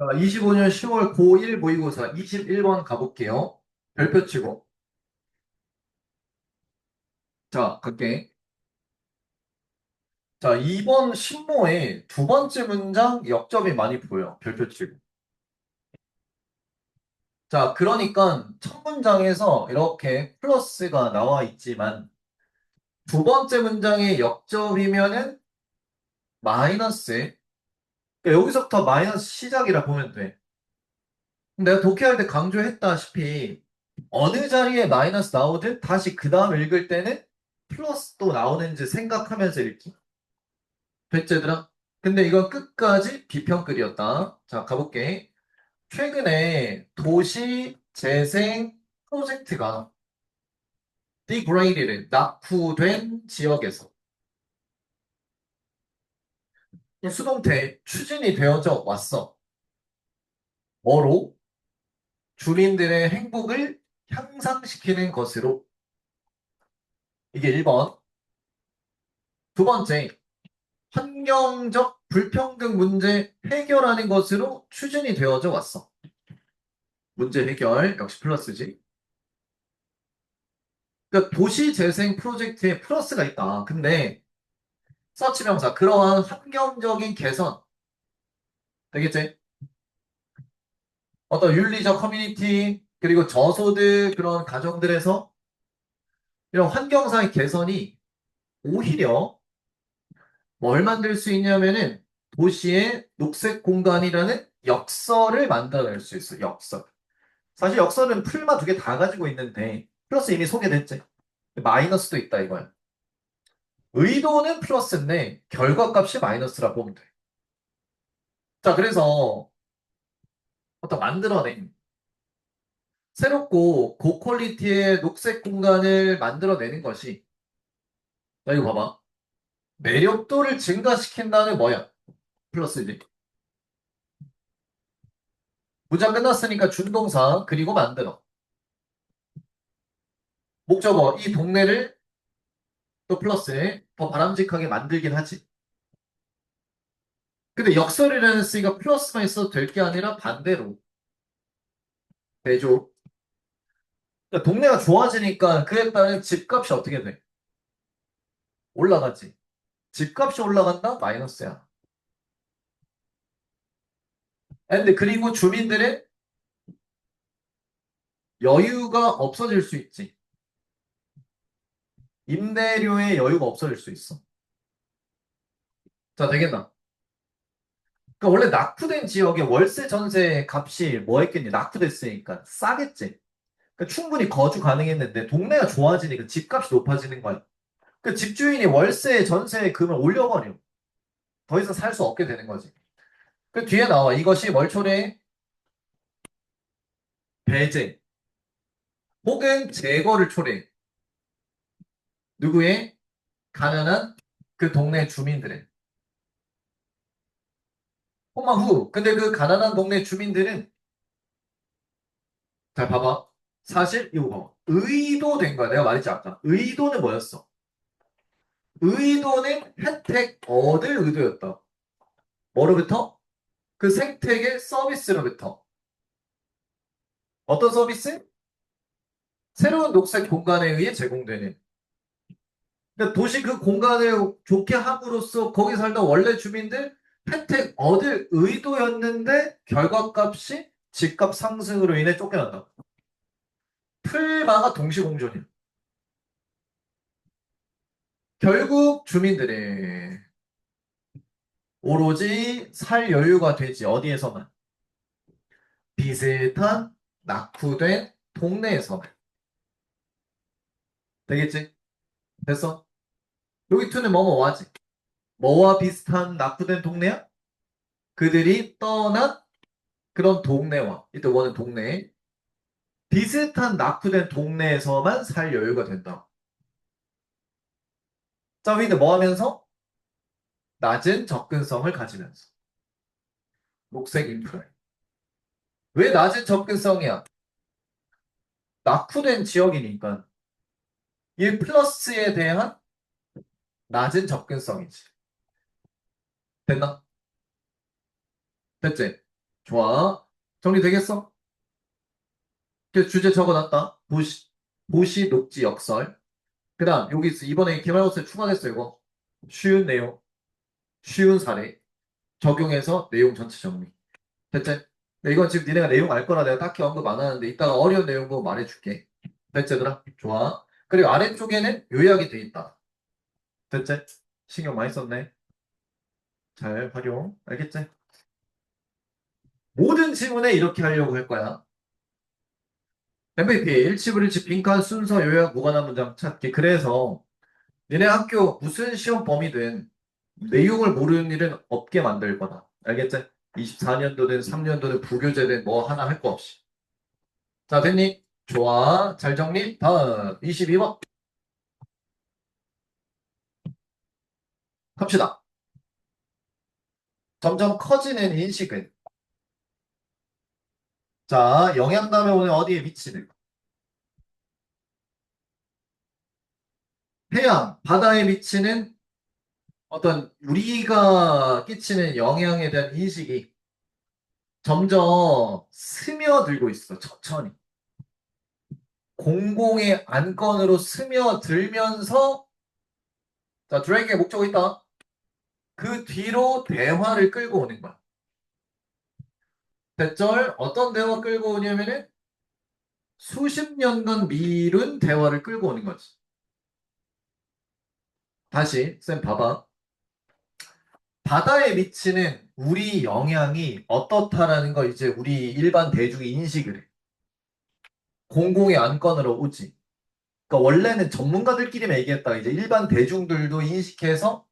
자, 25년 10월 고1 모의고사 21번 가볼게요. 별표 치고. 자, 갈게. 자, 2번 신모의 두 번째 문장 역점이 많이 보여. 별표 치고. 자, 그러니까 첫 문장에서 이렇게 플러스가 나와 있지만 두 번째 문장의 역점이면은 마이너스. 그러니까 여기서부터 마이너스 시작이라 보면 돼. 내가 독해할 때 강조했다시피 어느 자리에 마이너스 나오든 다시 그 다음 읽을 때는 플러스 또 나오는지 생각하면서 읽기. 됐지, 얘들아? 근데 이건 끝까지 비평글이었다. 자, 가볼게. 최근에 도시 재생 프로젝트가 degraded, 낙후된 지역에서 수동태 추진이 되어져 왔어. 뭐로? 주민들의 행복을 향상시키는 것으로. 이게 1번. 두 번째, 환경적 불평등 문제 해결하는 것으로 추진이 되어져 왔어. 문제 해결, 역시 플러스지. 그러니까 도시 재생 프로젝트에 플러스가 있다. 근데 서치 명사, 그러한 환경적인 개선, 되겠지? 어떤 윤리적 커뮤니티, 그리고 저소득 그런 가정들에서 이런 환경상의 개선이 오히려 뭘 만들 수 있냐면은 도시의 녹색 공간이라는 역설을 만들어낼 수 있어. 역설. 사실 역설은 풀마 두 개 다 가지고 있는데 플러스 이미 소개됐지. 마이너스도 있다 이거야. 의도는 플러스인데 결과값이 마이너스라 보면 돼. 자, 그래서 어떤 만들어낸 새롭고 고퀄리티의 녹색 공간을 만들어내는 것이, 자, 이거 봐봐. 매력도를 증가시킨다는 뭐야? 플러스지. 문장 끝났으니까 준동사 그리고 만들어. 목적어 이 동네를 또 플러스에 더 바람직하게 만들긴 하지. 근데 역설이라는 쓰니까 플러스만 있어도 될 게 아니라 반대로 대조. 그러니까 동네가 좋아지니까 그에 따른 집값이 어떻게 돼? 올라가지. 집값이 올라간다? 마이너스야. 근데 그리고 주민들의 여유가 없어질 수 있지. 임대료의 여유가 없어질 수 있어. 자, 되겠나? 그러니까 원래 낙후된 지역의 월세 전세 값이 뭐 했겠니? 낙후됐으니까 싸겠지. 그러니까 충분히 거주 가능했는데 동네가 좋아지니까 집값이 높아지는 거야. 그 집주인이 월세 전세 금을 올려버려. 더 이상 살 수 없게 되는 거지. 그 뒤에 나와. 이것이 뭘 초래해? 배제 혹은 제거를 초래해. 누구의? 가난한 그 동네 주민들의. 콤마 후. 근데 그 가난한 동네 주민들은, 잘 봐봐. 사실 이거 봐봐. 의도된 거야. 내가 말했지 아까. 의도는 뭐였어? 의도는 혜택 얻을 의도였다. 뭐로부터? 그 생태계 서비스로부터. 어떤 서비스? 새로운 녹색 공간에 의해 제공되는. 그러니까 도시 그 공간을 좋게 함으로써 거기 살던 원래 주민들 혜택 얻을 의도였는데 결과값이 집값 상승으로 인해 쫓겨난다. 풀마가 동시공존이야. 결국 주민들의 오로지 살 여유가 되지 어디에서만 비슷한 낙후된 동네에서만 되겠지? 됐어? 여기 투는 뭐뭐 와지? 뭐와 비슷한 낙후된 동네야? 그들이 떠난 그런 동네와 이때 원은 동네 비슷한 낙후된 동네에서만 살 여유가 된다. 자, 위드 뭐 하면서? 낮은 접근성을 가지면서. 녹색 인프라. 왜 낮은 접근성이야? 낙후된 지역이니까. 이 플러스에 대한 낮은 접근성이지. 됐나? 됐지? 좋아. 정리되겠어? 그래서 주제 적어놨다. 도시 녹지 역설. 그 다음, 여기 있어. 이번에 기말고사에 추가됐어, 이거. 쉬운 내용, 쉬운 사례, 적용해서 내용 전체 정리. 됐지? 근데 이건 지금 니네가 내용 알 거라 내가 딱히 언급 안 하는데 이따가 어려운 내용 보고 말해줄게. 됐지, 얘들아? 좋아. 그리고 아래쪽에는 요약이 돼 있다. 됐지? 신경 많이 썼네. 잘 활용. 알겠지? 모든 지문에 이렇게 하려고 할 거야. MVP, 일치불일치, 빈칸, 순서, 요약, 무관한 문장 찾기. 그래서 니네 학교 무슨 시험 범위든 내용을 모르는 일은 없게 만들 거다. 알겠지? 24년도든 3년도든 부교재든 뭐 하나 할 거 없이. 자, 됐니? 좋아. 잘 정리. 다음, 22번. 갑시다. 점점 커지는 인식은. 자, 영향감이 오늘 어디에 미치는? 해양, 바다에 미치는 어떤 우리가 끼치는 영향에 대한 인식이 점점 스며들고 있어. 천천히. 공공의 안건으로 스며들면서 자, 드래그의 목적이 있다. 그 뒤로 대화를 끌고 오는 거야. 대절 어떤 대화 끌고 오냐면은 수십 년간 미룬 대화를 끌고 오는 거지. 다시 쌤 봐봐. 바다에 미치는 우리 영향이 어떻다라는 거 이제 우리 일반 대중이 인식을 해. 공공의 안건으로 오지. 그러니까 원래는 전문가들끼리만 얘기했다가 이제 일반 대중들도 인식해서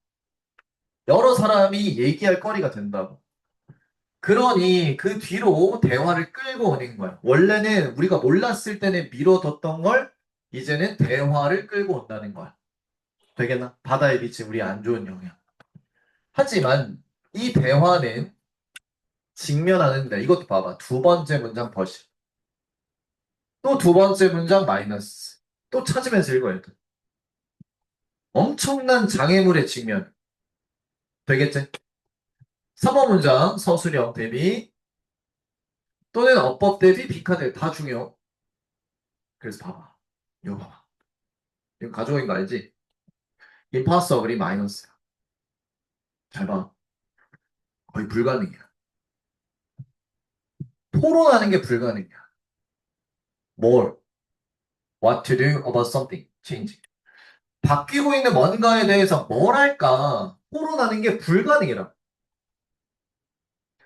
여러 사람이 얘기할 거리가 된다고. 그러니 그 뒤로 대화를 끌고 오는 거야. 원래는 우리가 몰랐을 때는 미뤄뒀던 걸 이제는 대화를 끌고 온다는 거야. 되겠나? 바다에 비친 우리 안 좋은 영향. 하지만 이 대화는 직면하는데 이것도 봐봐. 두 번째 문장 버시. 또 두 번째 문장 마이너스. 또 찾으면서 읽어야 돼. 엄청난 장애물의 직면. 되겠지? 3번 문장 서술형 대비 또는 어법 대비 비카드 다 중요. 그래서 봐봐. 이거 봐봐. 이거 가져오는 거 알지? 임파서블이 마이너스야. 잘 봐. 거의 불가능이야. 토론하는 게 불가능이야. 뭘? What to do about something? change. 바뀌고 있는 뭔가에 대해서 뭘 할까? 토론하는 게 불가능이라.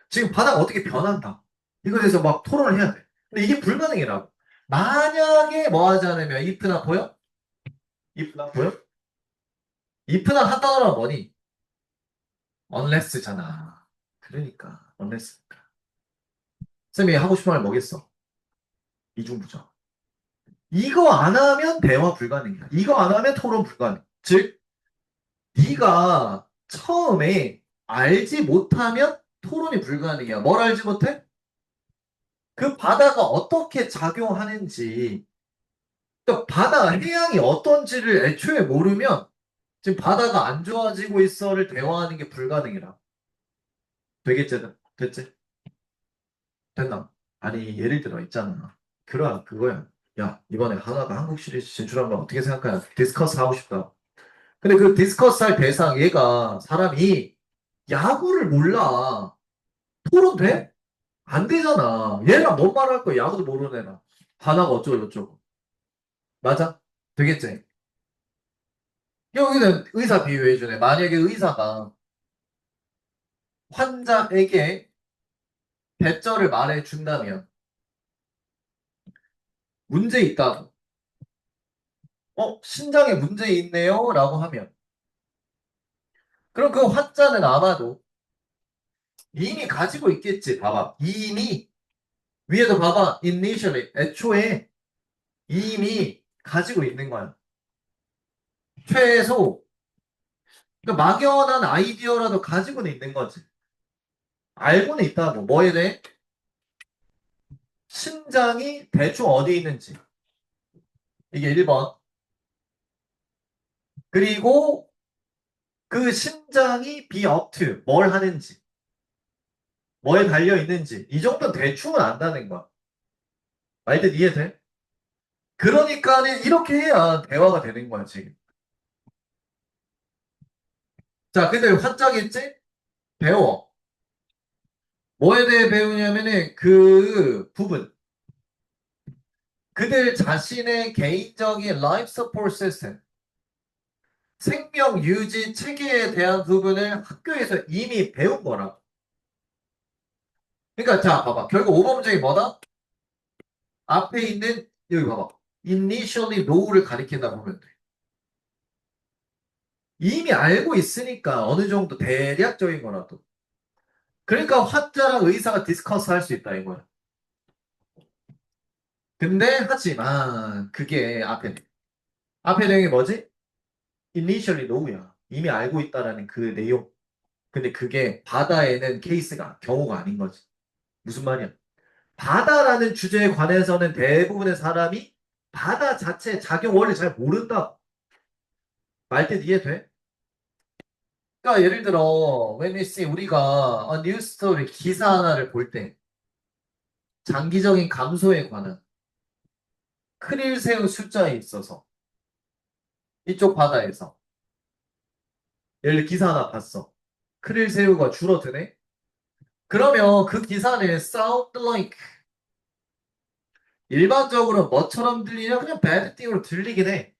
지금 바다가 어떻게 변한다. 이거에 대해서 막 토론을 해야 돼. 근데 이게 불가능이라고. 만약에 뭐 하지 않으면 if나 보여? if나 보여? if나 한 단어가 뭐니? unless잖아. 그러니까 unless. 쌤이 하고 싶은 말 뭐겠어? 이중부정. 이거 안 하면 대화 불가능이야. 이거 안 하면 토론 불가능. 즉, 네가 처음에 알지 못하면 토론이 불가능이야. 뭘 알지 못해? 그 바다가 어떻게 작용하는지, 또 바다 해양이 어떤지를 애초에 모르면 지금 바다가 안 좋아지고 있어를 대화하는 게 불가능이라. 되겠지? 됐지? 됐나? 아니, 예를 들어 있잖아. 그거야. 야, 이번에 하나가 한국 시리즈 진출한 거 어떻게 생각하냐? 디스커스 하고 싶다. 근데 그 디스커스 할 대상 얘가 사람이 야구를 몰라. 토론 돼? 안 되잖아. 얘랑 뭔 말할 거야? 야구도 모르는 애랑. 하나가 어쩌고 저쩌고. 맞아? 되겠지? 여기는 의사 비유해주네. 만약에 의사가 환자에게 대절을 말해준다면 문제 있다. 신장에 문제 있네요? 라고 하면 그럼 그 환자는 아마도 이미 가지고 있겠지. 봐봐. 이미 위에도 봐봐. initially 애초에 이미 가지고 있는 거야. 최소 그러니까 막연한 아이디어라도 가지고는 있는 거지. 알고는 있다고. 뭐에 대해? 심장이 대충 어디 있는지. 이게 1번. 그리고 그 심장이 be up to 뭘 하는지. 뭐에 달려 있는지 이 정도 대충은 안다는 거야. 말뜻 이해돼? 그러니까는 이렇게 해야 대화가 되는 거야 지금. 자, 근데 환짝했지? 배워. 뭐에 대해 배우냐면은 그 부분. 그들 자신의 개인적인 라이프 서포트 시스템, 생명 유지 체계에 대한 부분을 학교에서 이미 배운 거라. 그러니까 자, 봐봐. 결국 오범적이 뭐다? 앞에 있는 여기 봐봐. initially know를 가리킨다 보면 돼. 이미 알고 있으니까 어느 정도 대략적인 거라도. 그러니까 환자랑 의사가 디스커스 할 수 있다 이거야. 근데 하지만 그게 앞에 내용이 뭐지? initially know야. 이미 알고 있다라는 그 내용. 근데 그게 바다에는 케이스가 경우가 아닌 거지. 무슨 말이야? 바다라는 주제에 관해서는 대부분의 사람이 바다 자체 작용 원리 잘 모른다. 말뜻 이해돼? 그러니까 예를 들어 when we see 우리가 news story 기사 하나를 볼 때 장기적인 감소에 관한 크릴새우 숫자에 있어서 이쪽 바다에서 예를 들어 기사 하나 봤어. 크릴새우가 줄어드네? 그러면 그 기사는 sound like 일반적으로 뭐처럼 들리냐? 그냥 bad thing으로 들리긴 해.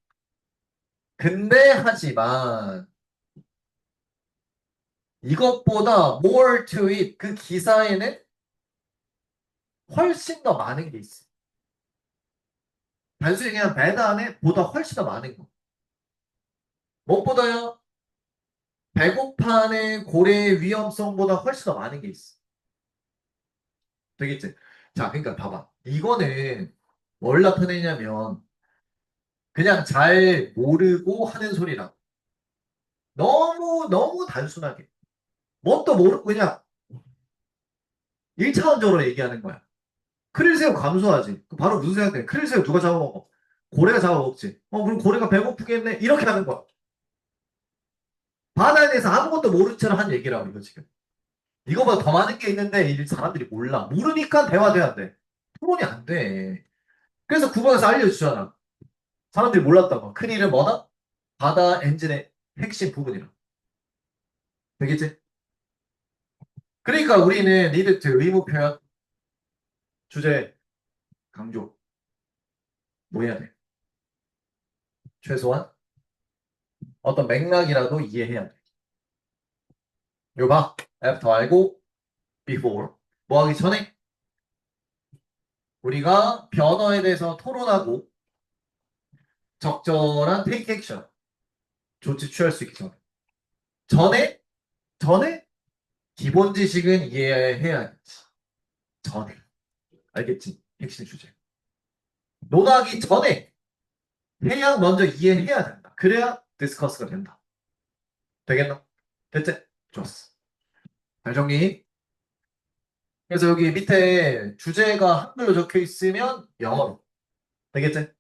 근데 하지만 이것보다 more to it 그 기사에는 훨씬 더 많은 게 있어. 단순히 그냥 bad 안에 보다 훨씬 더 많은 거. 무엇보다요? 배고파는 고래의 위험성보다 훨씬 더 많은 게 있어. 되겠지? 자, 그러니까 봐봐. 이거는 뭘 나타내냐면 그냥 잘 모르고 하는 소리라. 너무 단순하게. 뭣도 모르고 그냥 1차원적으로 얘기하는 거야. 크릴새우 감소하지. 그 바로 무슨 생각돼? 크릴새우 누가 잡아먹어? 고래가 잡아먹지. 그럼 고래가 배고프겠네? 이렇게 하는 거야. 바다에 대해서 아무것도 모른 채로 한 얘기라고, 이거 지금. 이거보다 더 많은 게 있는데 이 사람들이 몰라. 모르니까 대화돼야 돼. 토론이 안 돼. 그래서 9번에서 알려주잖아. 사람들이 몰랐다고. 크릴은 뭐다? 바다 엔진의 핵심 부분이라. 되겠지? 그러니까 우리는 need to 의무 표현, 주제, 강조. 뭐 해야 돼? 최소한 어떤 맥락이라도 이해해야 돼. 이거 봐. after 알고 before. 뭐 하기 전에 우리가 변화에 대해서 토론하고 적절한 take action. 조치 취할 수 있기 전에. 전에, 전에 기본 지식은 이해해야겠지. 전에. 알겠지? 핵심 주제. 논하기 전에 해양 먼저 이해해야 된다. 그래야 디스커스가 된다. 되겠나? 됐지? 좋았어. 잘 정리. 그래서 여기 밑에 주제가 한글로 적혀 있으면 영어로. 되겠지?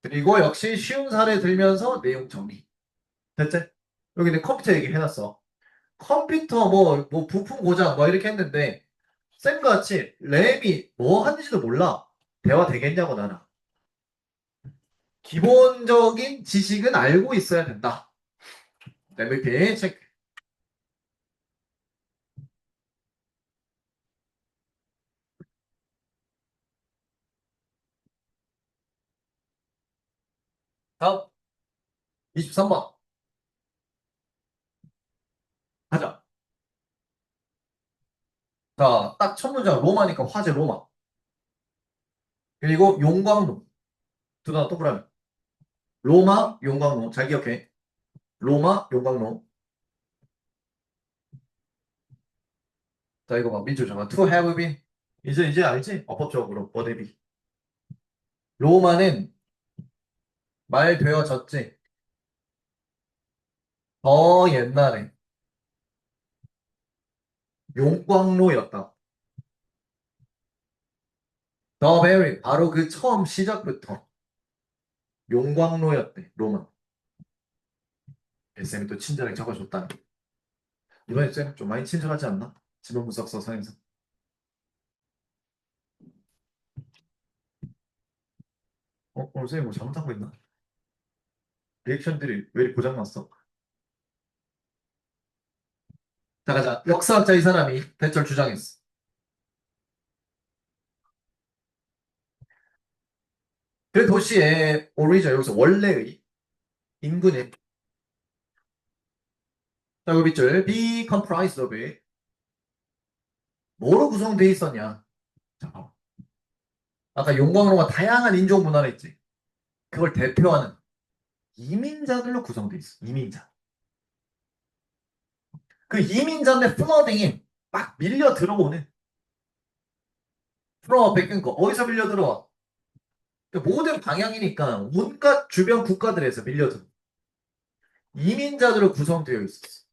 그리고 역시 쉬운 사례 들면서 내용 정리. 됐지? 여기는 컴퓨터 얘기 해놨어. 컴퓨터 뭐 부품 고장 뭐 이렇게 했는데 쌤과 같이 램이 뭐 하는지도 몰라. 대화 되겠냐고 나는. 기본적인 지식은 알고 있어야 된다. MVP 체크. 다음 23번. 가자. 자, 딱 첫 문장 로마니까 화제 로마. 그리고 용광로. 두 단어 동그라미. 로마, 용광로. 잘 기억해. 로마, 용광로. 자, 이거 봐. 민주 잠깐. To have been. 이제 알지? 어법적으로. 뭐 대비. 로마는 말 되어졌지. 더 옛날에 용광로였다. 더 베리 바로 그 처음 시작부터 용광로였대. 로마. 쌤이 또 친절하게 적어줬다. 이번에 쌤 좀 많이 친절하지 않나? 지문 분석서 사용서. 오늘 선생님 뭐 잘못하고 있나? 리액션들이 왜 이렇게 고장났어? 자, 가자. 역사학자 이 사람이 대절 주장했어. 그 도시의 오리진, 여기서 원래의 인근의, 자, 그 밑줄, be comprised of it. 뭐로 구성되어 있었냐? 자, 봐봐. 아까 용광로가 다양한 인종 문화를 했지. 그걸 대표하는 이민자들로 구성되어 있어. 이민자. 그 이민자들의 플러딩이 막 밀려 들어오는 플러워 뺏긴 거. 어디서 밀려 들어와? 그 모든 방향이니까 온갖 주변 국가들에서 밀려 들어. 이민자들로 구성되어 있었어.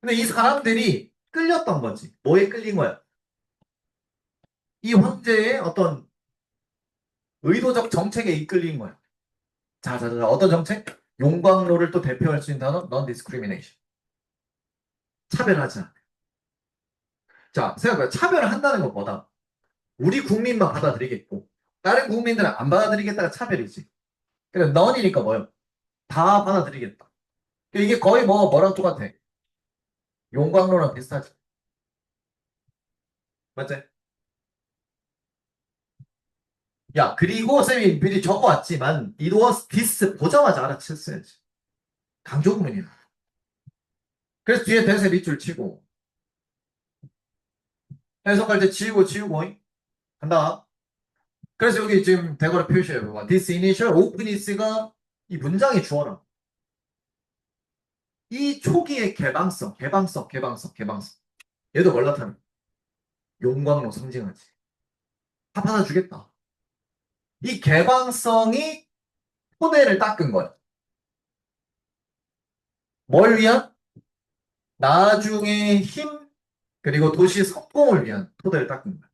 근데 이 사람들이 끌렸던 거지. 뭐에 끌린 거야? 이 황제의 어떤 의도적 정책에 이끌린 거야. 자, 자, 자, 어떤 정책? 용광로를 또 대표할 수 있는 단어, non-discrimination. 차별하지 않아. 자, 생각해봐. 차별을 한다는 건 뭐다? 우리 국민만 받아들이겠고, 다른 국민들은 안 받아들이겠다가 차별이지. 그래, non이니까 뭐요? 다 받아들이겠다. 이게 거의 뭐랑 똑같아. 용광로랑 비슷하지. 맞지? 야, 그리고 쌤이 미리 적어왔지만, it was this 보자마자 알아챘어야지. 강조구문이야. 그래서 뒤에 대세 밑줄 치고, 해석할 때 지우고, 간다. 그래서 여기 지금 대괄호 표시해봐. This initial openness가 이 문장이 주어라. 이 초기의 개방성. 얘도 뭘 나타내? 용광로 상징하지. 다 받아주겠다. 이 개방성이 토대를 닦은 거야. 뭘 위한? 나중의 힘, 그리고 도시 성공을 위한 토대를 닦은 거야.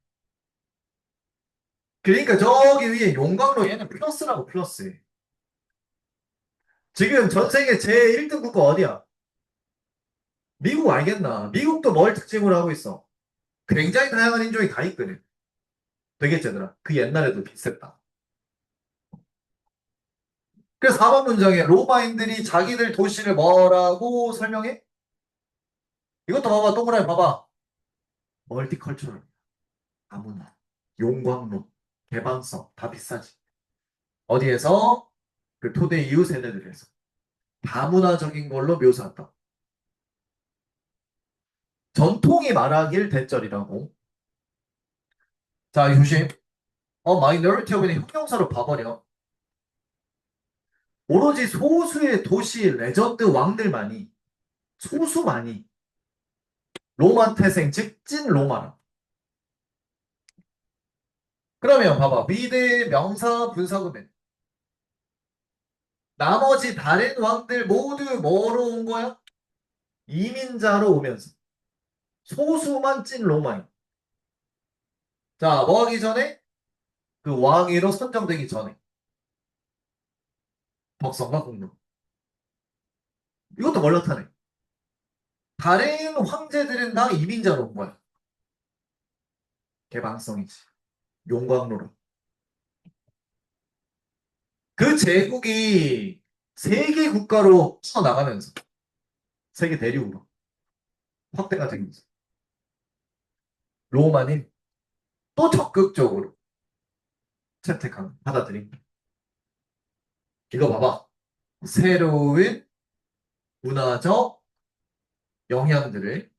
그러니까 저기 위에 용광로 얘는 플러스라고 플러스. 지금 전 세계 제1등 국가 어디야? 미국 알겠나? 미국도 뭘 특징으로 하고 있어? 굉장히 다양한 인종이 다 있거든. 되겠지, 얘들아? 그 옛날에도 비슷했다. 그래서 4번 문장에 로마인들이 자기들 도시를 뭐라고 설명해? 이것도 봐봐, 동그라미 봐봐. 멀티컬처럴, 다문화, 용광로, 개방성, 다 비싸지. 어디에서? 그 토대 이웃 세대들에서. 다문화적인 걸로 묘사한다. 전통이 말하길 대절이라고. 자, 조심. 마이너리티어는 형용사로 봐버려. 오로지 소수의 도시 레전드 왕들만이, 소수만이 로마 태생, 즉 찐 로마라. 그러면 봐봐. 미대 명사 분사구문. 나머지 다른 왕들 모두 뭐로 온 거야? 이민자로 오면서. 소수만 찐 로마인. 자, 뭐 하기 전에? 그 왕위로 선정되기 전에. 덕성과 공로. 이것도 뭘 나타내? 다른 황제들은 다 이민자로 온 거야. 개방성이지. 용광로로. 그 제국이 세계 국가로 퍼나가면서 세계 대륙으로 확대가 되면서 로마는 또 적극적으로 채택하고 받아들인 거야. 이거 봐봐. 새로운 문화적 영향들을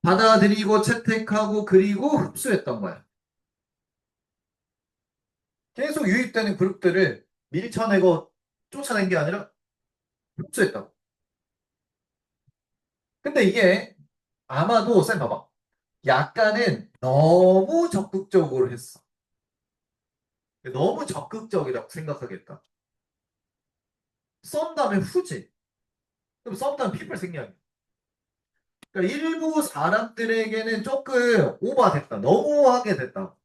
받아들이고 채택하고 그리고 흡수했던 거야. 계속 유입되는 그룹들을 밀쳐내고 쫓아낸 게 아니라 흡수했다고. 근데 이게 아마도 쌤 봐봐. 약간은 너무 적극적으로 했어. 너무 적극적이라고 생각하겠다. 썬다음에 후지. 그럼 썬다음 피플 생략이야. 그러니까 일부 사람들에게는 조금 오버됐다. 너무하게 됐다.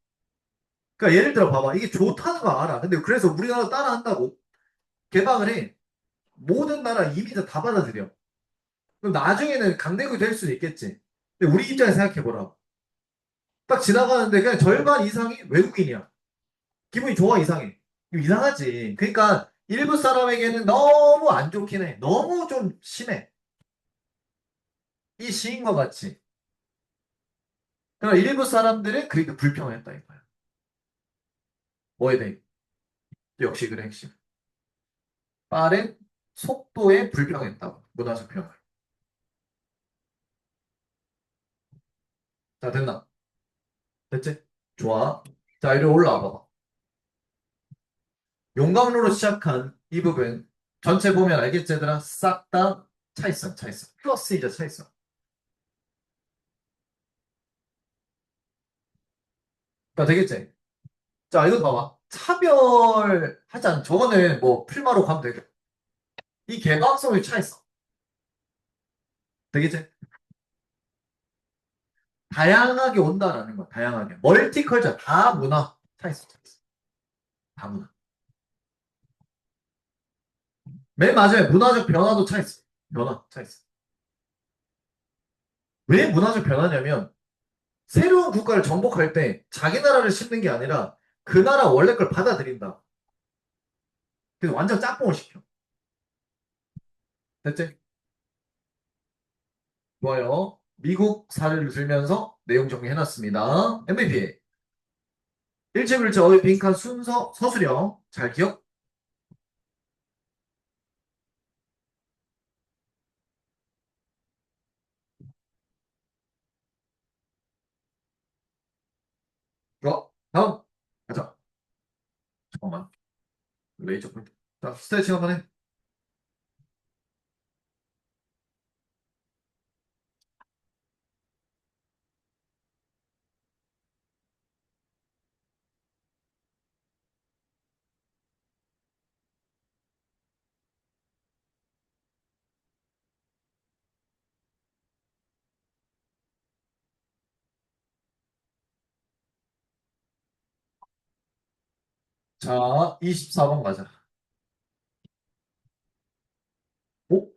그러니까 예를 들어 봐봐. 이게 좋다는 거 알아. 근데 그래서 우리나라 따라한다고 개방을 해. 모든 나라 이민자 다 받아들여. 그럼 나중에는 강대국이 될 수도 있겠지. 근데 우리 입장에 생각해보라. 딱 지나가는데 그냥 절반 이상이 외국인이야. 기분이 좋아, 이상해. 이거 이상하지. 그러니까 일부 사람에게는 너무 안 좋긴 해. 너무 좀 심해. 이 시인과 같이. 그러나 일부 사람들은 그게 불평했다 이거야. 뭐에 대해? 역시 그래, 핵심. 빠른 속도에 불평했다고. 문화적 평을. 자, 됐나? 됐지? 좋아. 자, 이리 올라와 봐봐. 용광로로 시작한 이 부분 전체 보면 알겠지, 얘들아? 싹 다 차이성, 차이성. 플러스이자 차이성. 자, 되겠지? 자, 이거 봐봐. 차별하지 않, 저거는 뭐 풀마로 가면 되겠. 이 개방성의 차이성. 되겠지? 다양하게 온다라는 거야, 다양하게. 멀티컬처, 다 문화. 차이성, 차이성. 다 문화. 맨 마지막에 문화적 변화도 차이성. 변화, 차이성. 왜 문화적 변화냐면, 새로운 국가를 정복할 때 자기 나라를 씹는 게 아니라 그 나라 원래 걸 받아들인다. 그래서 완전 짬뽕을 시켜. 됐지? 좋아요. 미국 사례를 들면서 내용 정리해놨습니다. MVP. 일체불체 어휘 빈칸 순서 서술형. 잘 기억? 좋아. 다음. 가자. 잠깐만. 레이저 포인트. 자, 스트레칭 한번 해. 자, 24번 가자. 오?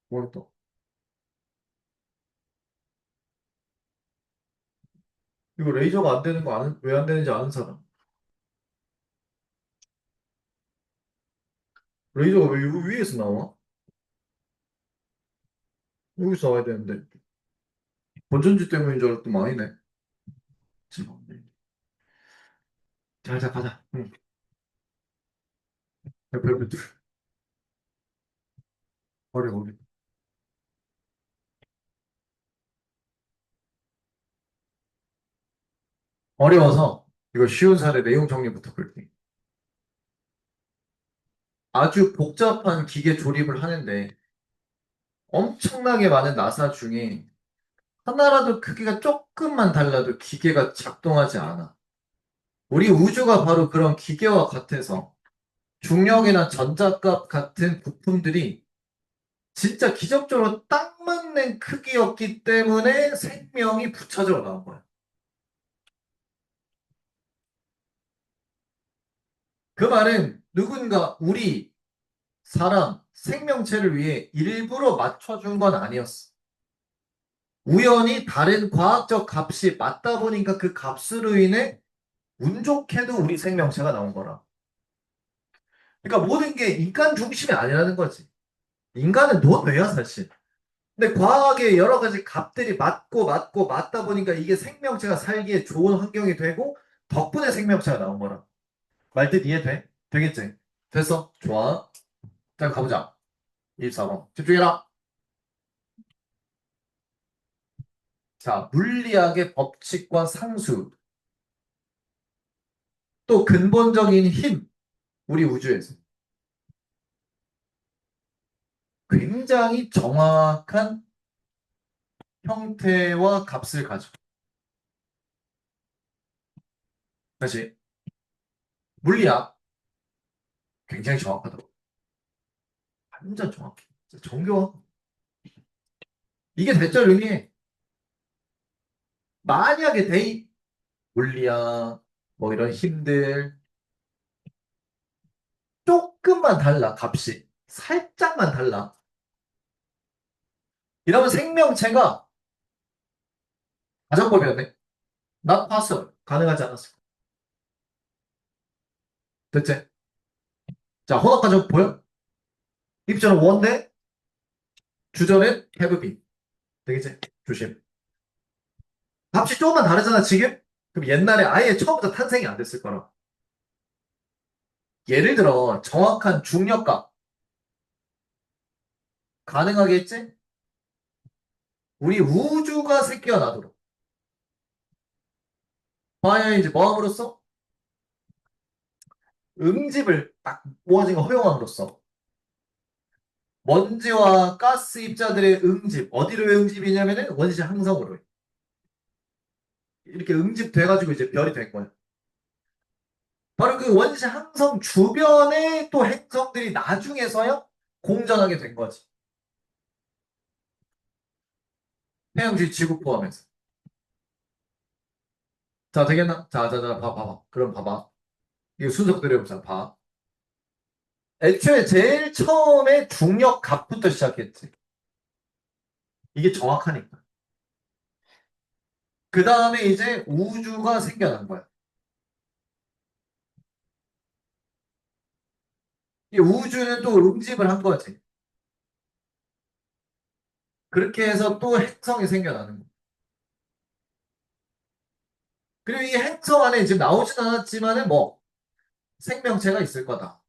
뭐였다? 이거 레이저가 안 되는 거 아는, 왜 안 되는지 아는 사람. 레이저가 왜 이거 위에서 나와? 여기서 나와야 되는데. 건전지 때문인 줄 알았더니 아니네. 지금. 자, 자, 가자. 응. 별별 둘. 어려워. 어려워서 이거 쉬운 사례 내용 정리부터 볼게. 아주 복잡한 기계 조립을 하는데 엄청나게 많은 나사 중에 하나라도 크기가 조금만 달라도 기계가 작동하지 않아. 우리 우주가 바로 그런 기계와 같아서 중력이나 전자값 같은 부품들이 진짜 기적적으로 딱 맞는 크기였기 때문에 생명이 부차적으로 나온 거야. 그 말은 누군가 우리 사람 생명체를 위해 일부러 맞춰준 건 아니었어. 우연히 다른 과학적 값이 맞다 보니까 그 값으로 인해 운 좋게도 우리 생명체가 나온 거라. 그러니까 모든 게 인간 중심이 아니라는 거지. 인간은 논외야, 사실. 근데 과학의 여러 가지 값들이 맞고 맞다 보니까 이게 생명체가 살기에 좋은 환경이 되고 덕분에 생명체가 나온 거라. 말뜻 이해돼? 되겠지? 됐어? 좋아. 자, 가보자. 24번. 집중해라. 자, 물리학의 법칙과 상수, 또 근본적인 힘, 우리 우주에서 굉장히 정확한 형태와 값을 가져. 다시, 물리학 굉장히 정확하다고. 완전 정확해. 진짜 정교하고. 이게 대절 의미해. 만약에 물리학, 뭐 이런 힘들, 조금만 달라, 값이. 살짝만 달라. 이러면 생명체가 가정법이었네. not possible. 가능하지 않았어. 됐지? 자, 혼합 가정 보여? 입절은 원대, 주절은 have been. 되겠지? 조심. 값이 조금만 다르잖아, 지금? 그럼 옛날에 아예 처음부터 탄생이 안 됐을 거라. 예를 들어, 정확한 중력값. 가능하겠지? 우리 우주가 새끼어나도록. 봐야 이제 뭐함으로써? 응집을 딱 모아진 거 허용함으로써. 먼지와 가스 입자들의 응집. 어디로의 응집이냐면은 원시 항성으로. 이렇게 응집돼가지고 이제 별이 된 거야. 바로 그 원시 항성 주변에 또 행성들이 나중에서야 공전하게 된 거지. 태양주의 지구 포함해서. 자, 되겠나? 자, 봐봐. 그럼 봐봐. 이거 순서 그대로 해보자. 봐. 애초에 제일 처음에 중력 값부터 시작했지. 이게 정확하니까. 그 다음에 이제 우주가 생겨난 거야. 이 우주는 또 응집을 한 거지. 그렇게 해서 또 행성이 생겨나는 거야. 그리고 이 행성 안에 지금 나오진 않았지만은 뭐 생명체가 있을 거다.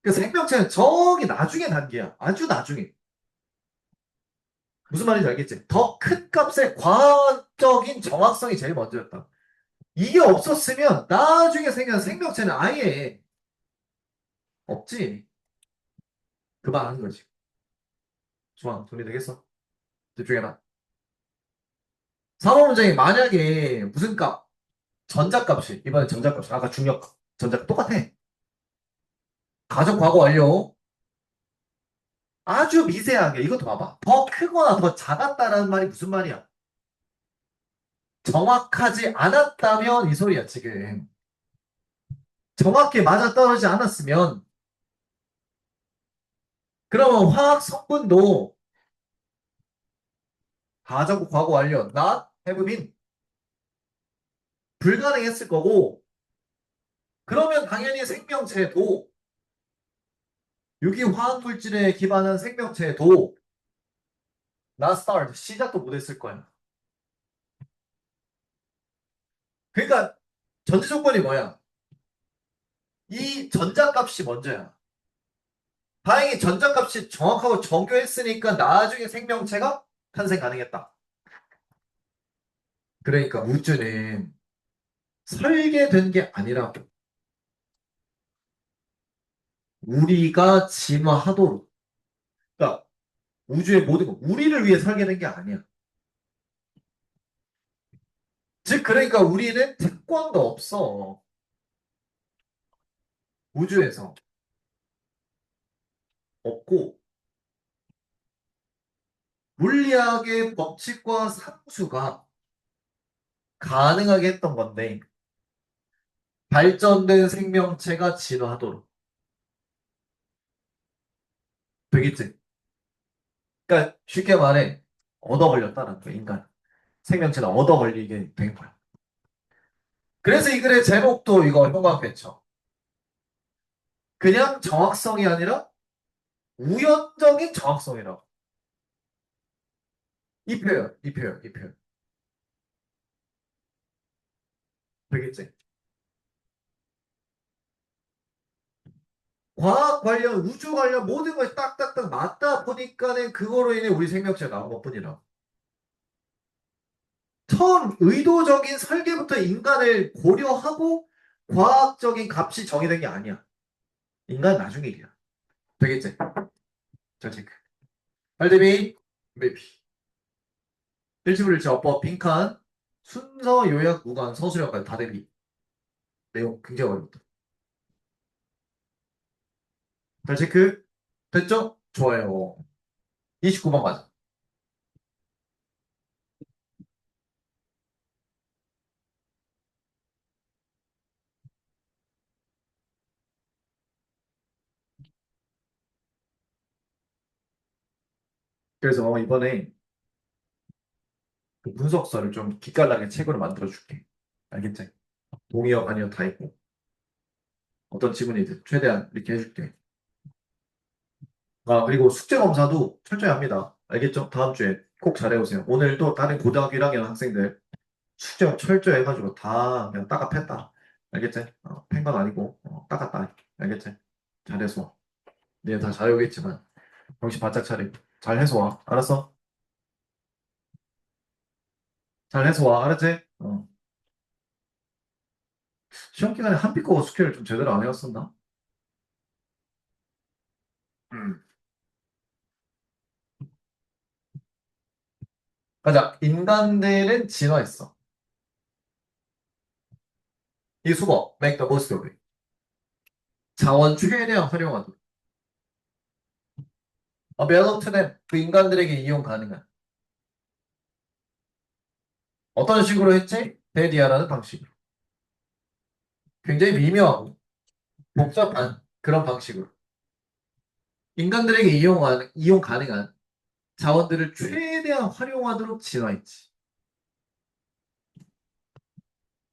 그 생명체는 저기 나중에 단계야. 아주 나중에. 무슨 말인지 알겠지? 더 큰 값의 과학적인 정확성이 제일 먼저였다. 이게 없었으면 나중에 생긴 생명체는 아예 없지. 그만하는 거지. 좋아, 정리되겠어? 집중해봐. 4번 문장이 만약에 무슨 값? 전자값이, 이번엔 전자값이, 아까 중력, 전자값 똑같아. 가정 과거 완료. 아주 미세하게, 이것도 봐봐. 더 크거나 더 작았다라는 말이 무슨 말이야? 정확하지 않았다면 이 소리야, 지금. 정확히 맞아떨어지지 않았으면, 그러면 화학 성분도 가정 과거 완료, not have been 불가능했을 거고, 그러면 당연히 생명체도 유기 화학 물질에 기반한 생명체도 not start 시작도 못했을 거야. 그러니까 전제 조건이 뭐야? 이 전자값이 먼저야. 다행히 전자값이 정확하고 정교했으니까 나중에 생명체가 탄생 가능했다. 그러니까 우주는 설계된 게 아니라 우리가 진화하도록. 그러니까 우주의 모든 거 우리를 위해 설계된 게 아니야. 즉 그러니까 우리는 특권도 없어. 우주에서 없고 물리학의 법칙과 상수가 가능하게 했던 건데 발전된 생명체가 진화하도록 되겠지. 그러니까 쉽게 말해 얻어 걸렸다는 거야 인간. 생명체는 얻어 걸리게 된 거야. 그래서 이 글의 제목도 이거 형광펜쳐. 그냥 정확성이 아니라 우연적인 정확성이라고. 이 표현. 되겠지? 과학 관련, 우주 관련 모든 것이 딱딱딱 맞다 보니까는 그거로 인해 우리 생명체가 나온 것뿐이라. 처음 의도적인 설계부터 인간을 고려하고 과학적인 값이 정의된 게 아니야. 인간 나중에 일이야. 되겠지? 자, 체크. 발대비, 매피. 일치불일치 어법, 빈칸, 순서, 요약, 무관, 서술형까지 다 대비. 내용 굉장히 어렵다. 자, 체크. 됐죠? 좋아요. 29번 가자. 그래서 이번에 그 분석서를 좀 기깔나게 책으로 만들어줄게. 알겠지? 동의어, 아니어 다 있고. 어떤 지문이든 최대한 이렇게 해줄게. 아, 그리고 숙제 검사도 철저히 합니다. 알겠죠? 다음 주에 꼭 잘해오세요. 오늘도 다른 고등학교 1학년 학생들 숙제 철저히 해가지고 다 그냥 따가 팼다. 알겠지? 팬 건 아니고, 따갔다. 알겠지? 잘해서 와. 니네 다 잘해오겠지만, 정신 바짝 차리고. 잘해서 와. 알았어? 잘해서 와. 알았지? 시험 기간에 한빛고 숙제를 좀 제대로 안 해왔었나? 음. 가자. 인간들은 진화했어. 이 수거, make the most of it. 자원 최대한 활용하도록. available to them. 그 인간들에게 이용 가능한. 어떤 식으로 했지? 데디아라는 방식으로. 굉장히 미묘하고 복잡한 그런 방식으로. 인간들에게 이용 가능한 자원들을 최대한 활용하도록 진화했지.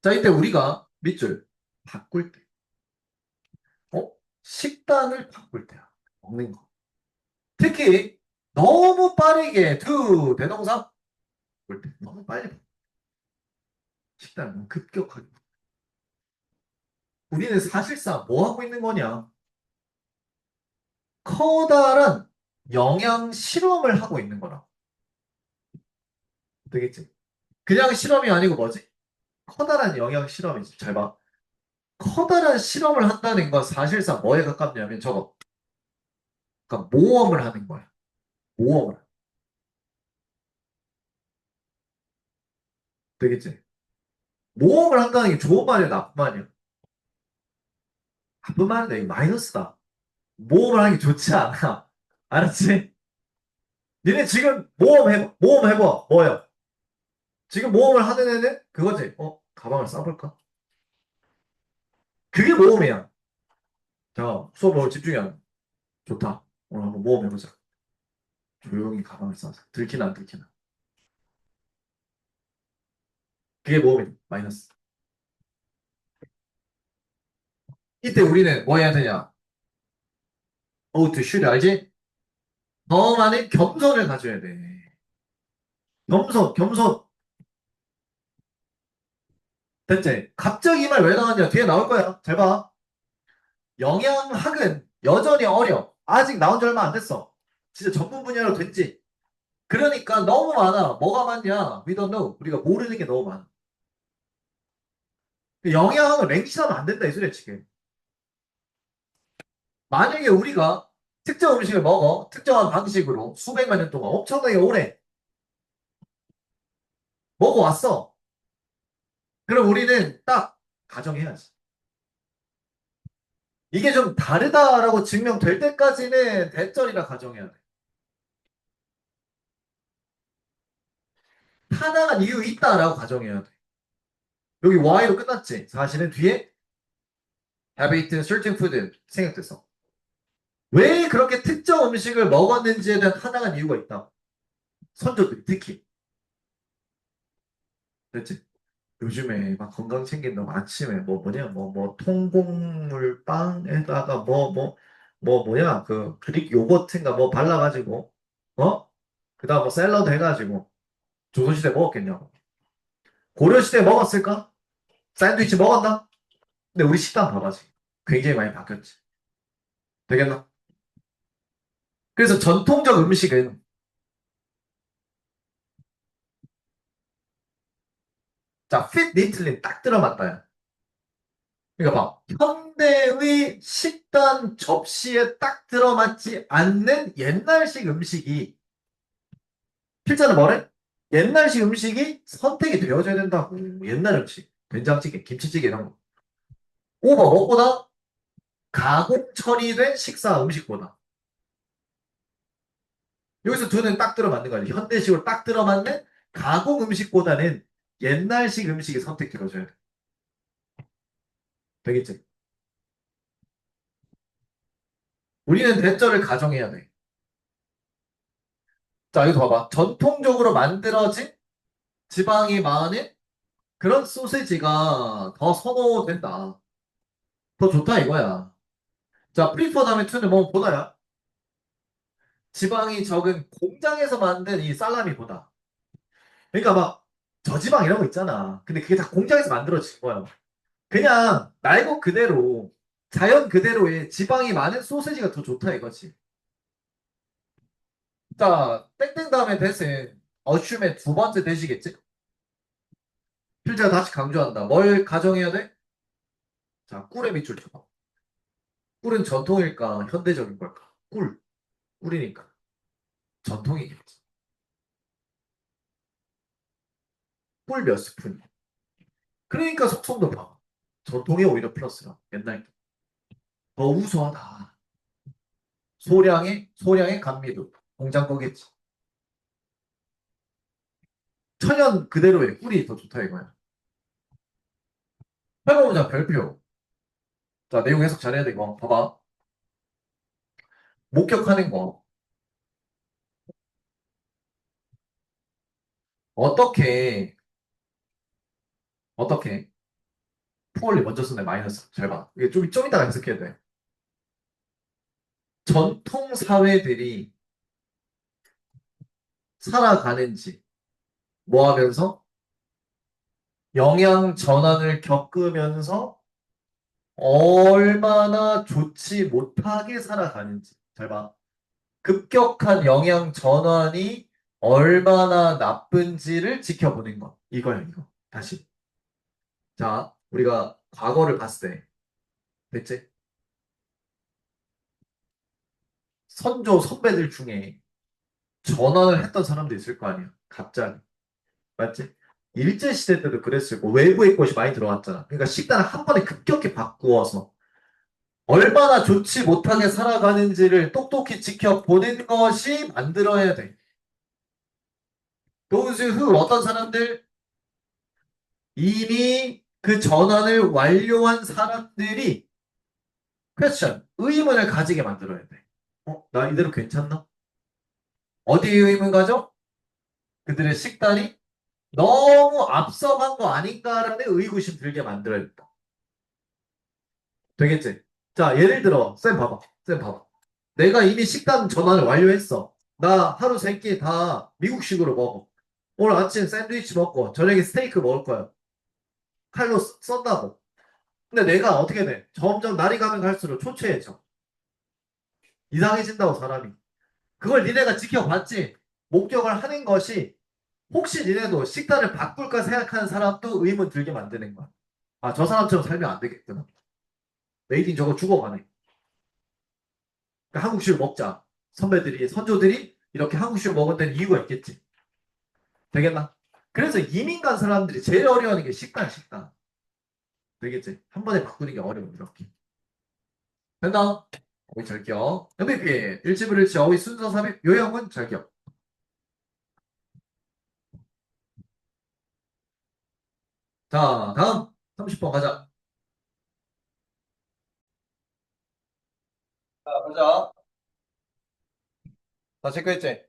자, 이때 우리가 밑줄 바꿀 때, 어? 식단을 바꿀 때야. 먹는 거. 특히 너무 빠르게 대동사 바꿀 때. 너무 빨리 식단을 너무 급격하게. 우리는 사실상 뭐 하고 있는 거냐? 커다란 영양 실험을 하고 있는 거라. 되겠지? 그냥 실험이 아니고 뭐지? 커다란 영양 실험이지. 잘 봐. 커다란 실험을 한다는 건 사실상 뭐에 가깝냐면 저거. 그러니까 모험을 하는 거야. 모험을. 되겠지? 모험을 한다는 게 좋은 말이야, 나쁜 말이야? 나쁜 말인데, 이거 마이너스다. 모험을 하는 게 좋지 않아. 알았지? 니네 지금 모험 해봐. 뭐야? 지금 모험을 하는 애는 그거지. 가방을 싸볼까? 그게 모험이야. 자, 수업을 집중해. 좋다. 오늘 한번 모험해보자. 조용히 가방을 싸서. 들키나 안 들키나. 그게 모험이야. 마이너스. 이때 우리는 뭐 해야 되냐? to shoot, 알지? 더 많은 겸손을 가져야 돼. 겸손. 됐지? 갑자기 이 말 왜 나왔냐? 뒤에 나올 거야. 잘 봐. 영양학은 여전히 어려. 아직 나온 지 얼마 안 됐어. 진짜 전문 분야로 됐지. 그러니까 너무 많아. 뭐가 많냐? We don't know. 우리가 모르는 게 너무 많아. 영양학은 랭킹하면 안 된다 이 소리야 지금. 만약에 우리가 특정 음식을 먹어 특정한 방식으로 수백만 년 동안 엄청나게 오래 먹어왔어. 그럼 우리는 딱 가정해야지. 이게 좀 다르다라고 증명될 때까지는 대절이라 가정해야 돼. 타당한 이유 있다라고 가정해야 돼. 여기 Y로 끝났지. 사실은 뒤에 have eaten certain food 생각됐어. 왜 그렇게 특정 음식을 먹었는지에 대한 타당한 이유가 있다. 선조들 특히. 됐지? 요즘에 막 건강 챙긴다고 아침에 뭐 통곡물 빵에다가 뭐야 그 그릭 요거트인가 뭐 발라가지고 어? 그다음 뭐 샐러드 해가지고 조선시대 먹었겠냐고. 고려시대 먹었을까? 샌드위치 먹었나? 근데 우리 식단 봐봐 지금. 굉장히 많이 바뀌었지. 되겠나? 그래서 전통적 음식은 자, fit neatly 딱 들어맞다요. 그러니까 봐. 현대의 식단 접시에 딱 들어맞지 않는 옛날식 음식이 필자는 뭐래? 옛날식 음식이 선택이 되어져야 된다고. 옛날 음식. 된장찌개, 김치찌개 이런 거. 오버 무엇보다 가공 처리된 식사 음식보다. 여기서 두는 딱 들어맞는 거야. 현대식으로 딱 들어맞는 가공 음식보다는 옛날식 음식이 선택되어져야 돼. 되겠지? 우리는 대절을 가정해야 돼. 자, 이거 봐봐. 전통적으로 만들어진 지방이 많은 그런 소세지가 더 선호된다. 더 좋다 이거야. 자, 프리퍼 다음에 2는 뭐 보다야. 지방이 적은 공장에서 만든 이 살라미보다. 그러니까 막 저지방 이런 거 있잖아. 근데 그게 다 공장에서 만들어진 거야. 그냥 날 것 그대로 자연 그대로의 지방이 많은 소세지가 더 좋다 이거지. 자, 땡땡 다음에 대신 어춤의 두 번째 대시겠지? 필자가 다시 강조한다. 뭘 가정해야 돼? 자, 꿀의 밑줄 쳐봐. 꿀은 전통일까? 현대적인 걸까? 꿀. 꿀이니까. 전통이겠지. 꿀 몇 스푼. 그러니까 속성도 봐. 전통이 오히려 플러스라. 옛날 게. 더 우수하다. 소량의 감미도. 공장 거겠지. 천연 그대로의 꿀이 더 좋다 이거야. 해보자, 별표. 자, 내용 해석 잘해야 돼, 이거. 봐봐. 목격하는 거. 어떻게, 어떻게. 푸얼리 먼저 쓰네, 마이너스. 잘 봐. 이게 좀 이따가 해석해야 돼. 전통 사회들이 살아가는지, 뭐 하면서? 영양 전환을 겪으면서 얼마나 좋지 못하게 살아가는지. 잘 봐. 급격한 영양 전환이 얼마나 나쁜지를 지켜보는 것. 이거야, 이거. 다시. 자, 우리가 과거를 봤을 때, 됐지? 선조 선배들 중에 전환을 했던 사람도 있을 거 아니야. 갑자기. 맞지? 일제시대 때도 그랬을 거. 외부의 것이 많이 들어왔잖아. 그러니까 식단을 한 번에 급격히 바꾸어서 얼마나 좋지 못하게 살아가는지를 똑똑히 지켜보는 것이 만들어야 돼. those who 어떤 사람들 이미 그 전환을 완료한 사람들이 퀘스천 의문을 가지게 만들어야 돼. 나 이대로 괜찮나? 어디에 의문 가져? 그들의 식단이 너무 앞서간 거 아닌가라는 의구심 들게 만들어야겠다. 되겠지? 자, 예를 들어, 쌤 봐봐. 쌤 봐봐. 내가 이미 식단 전환을 완료했어. 나 하루 세 끼 다 미국식으로 먹어. 오늘 아침 샌드위치 먹고 저녁에 스테이크 먹을 거야. 칼로 썬다고. 근데 내가 어떻게 돼? 점점 날이 가면 갈수록 초췌해져. 이상해진다고 사람이. 그걸 니네가 지켜봤지. 목격을 하는 것이 혹시 니네도 식단을 바꿀까 생각하는 사람도 의문 들게 만드는 거야. 아, 저 사람처럼 살면 안 되겠구나. 메이딘 저거 죽어가네. 그러니까 한국식을 먹자. 선배들이, 선조들이 이렇게 한국식을 먹은 데는 이유가 있겠지. 되겠나? 그래서 이민 간 사람들이 제일 어려워하는 게 식단. 되겠지? 한 번에 바꾸는 게 어려워, 이렇게. 된다? 어휘 절격. MVP. 일치불일치 어휘 순서 삽입. 요형은 절격. 자, 다음. 30번 가자. 자, 보자. 다 체크했지?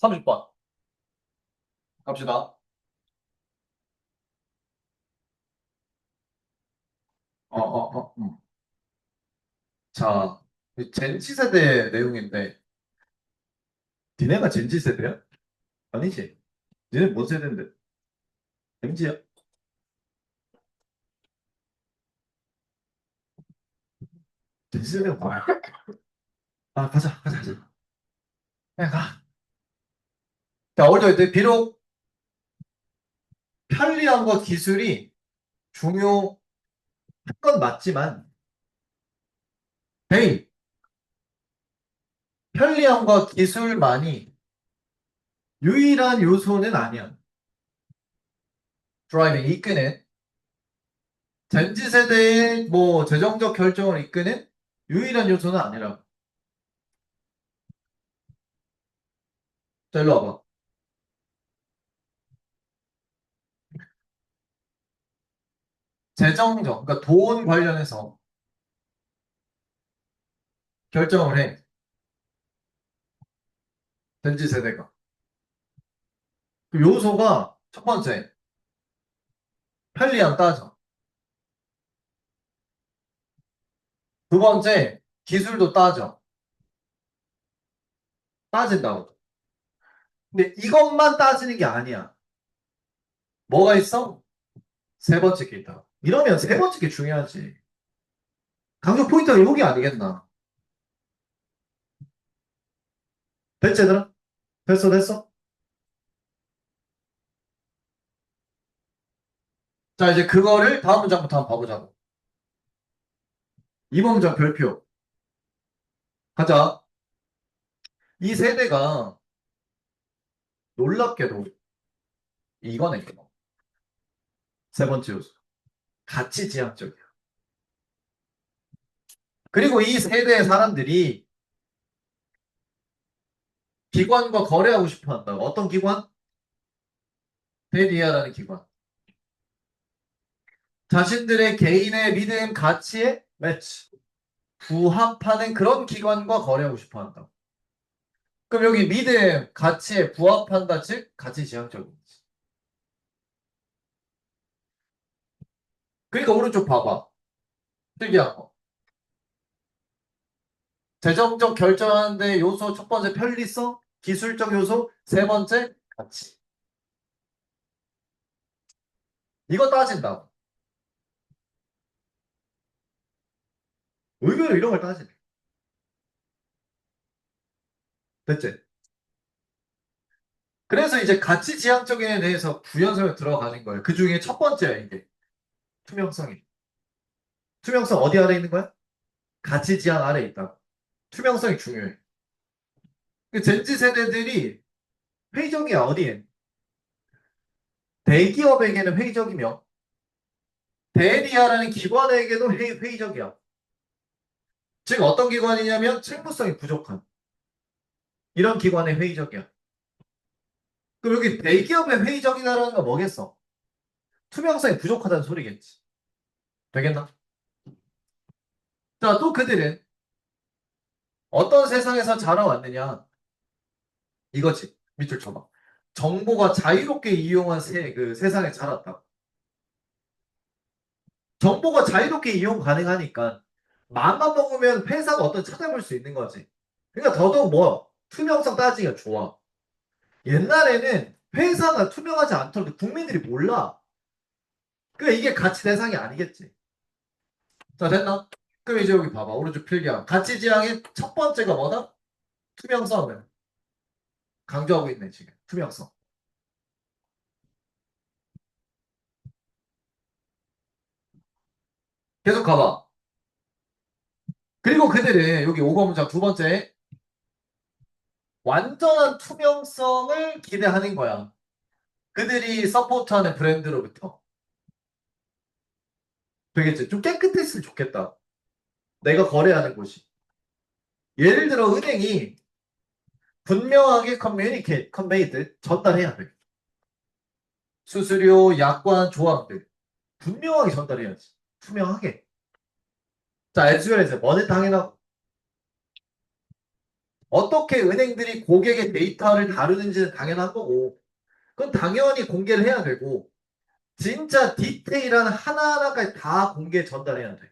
30번. 갑시다. 자, 이 젠지 세대 내용인데, 니네가 젠지 세대야? 아니지. 니네 뭔 세대인데? MG야? 젠지 세대가 뭐야? 아, 가자. 그냥 가. 자, 올드월드 비록 편리함과 기술이 중요한 건 맞지만, 헤이, 편리함과 기술만이 유일한 요소는 아니야. 드라이빙 이끄는 젠지 세대의 뭐 재정적 결정을 이끄는 유일한 요소는 아니라. 자, 일로 와봐. 재정적, 그러니까 돈 관련해서 결정을 해. 젠지 세대가. 그 요소가 첫 번째, 편리함 따져. 두 번째, 기술도 따져. 따진다고. 근데 이것만 따지는 게 아니야. 뭐가 있어? 세 번째 게 있다. 이러면 세 번째 게 중요하지. 강조 포인트가 여기 아니겠나? 됐지, 얘들아? 됐어, 됐어? 자, 이제 그거를 다음 문장부터 한번 봐보자고. 이번 문장 별표. 가자. 이 세대가 놀랍게도 이거네. 세 번째 요소. 가치 지향적이야. 그리고 이 세대의 사람들이 기관과 거래하고 싶어 한다고. 어떤 기관? 데리아라는 기관. 자신들의 개인의 믿음, 가치에 매치, 부합하는 그런 기관과 거래하고 싶어 한다고. 그럼 여기 믿음, 가치에 부합한다, 즉 가치 지향적인 거지. 그러니까 오른쪽 봐봐. 특이한 거. 재정적 결정하는데 요소 첫 번째 편리성, 기술적 요소, 세 번째 가치. 이거 따진다고. 의외로 이런 걸 따지네. 됐지? 그래서 이제 가치 지향적인에 대해서 부연설을 들어가는 거예요. 그 중에 첫 번째야, 이게. 투명성이. 투명성 어디 아래 있는 거야? 가치 지향 아래 있다. 투명성이 중요해. 그 젠지 세대들이 회의적이야, 어디에? 대기업에게는 회의적이며, 대리아라는 기관에게도 회의적이야. 즉, 어떤 기관이냐면, 책무성이 부족한. 이런 기관에 회의적이야. 그럼 여기 대기업에 회의적이다라는 건 뭐겠어? 투명성이 부족하다는 소리겠지. 되겠나? 자, 또 그들은 어떤 세상에서 자라왔느냐? 이거지. 밑줄 쳐봐. 정보가 자유롭게 이용한 그 세상에 자랐다. 정보가 자유롭게 이용 가능하니까 마음만 먹으면 회사가 어떤 찾아볼 수 있는 거지. 그러니까 더더욱 뭐 투명성 따지기가 좋아. 옛날에는 회사가 투명하지 않도록 국민들이 몰라. 그러니까 이게 가치 대상이 아니겠지. 자, 됐나? 그럼 이제 여기 봐봐. 오른쪽 필기함. 가치 지향의 첫 번째가 뭐다? 투명성을 강조하고 있네, 지금. 투명성. 계속 가봐. 그리고 그들은 여기 5번 문장 두 번째 완전한 투명성을 기대하는 거야. 그들이 서포트하는 브랜드로부터. 되겠지? 좀 깨끗했으면 좋겠다. 내가 거래하는 곳이. 예를 들어 은행이 분명하게 컨베이드 전달해야 돼. 수수료, 약관, 조항들 분명하게 전달해야지. 투명하게. 자, 에즈웰에서 뭐는 당연하고 어떻게 은행들이 고객의 데이터를 다루는지는 당연한 거고 그건 당연히 공개를 해야 되고 진짜 디테일한 하나하나까지 다 공개 전달해야 돼.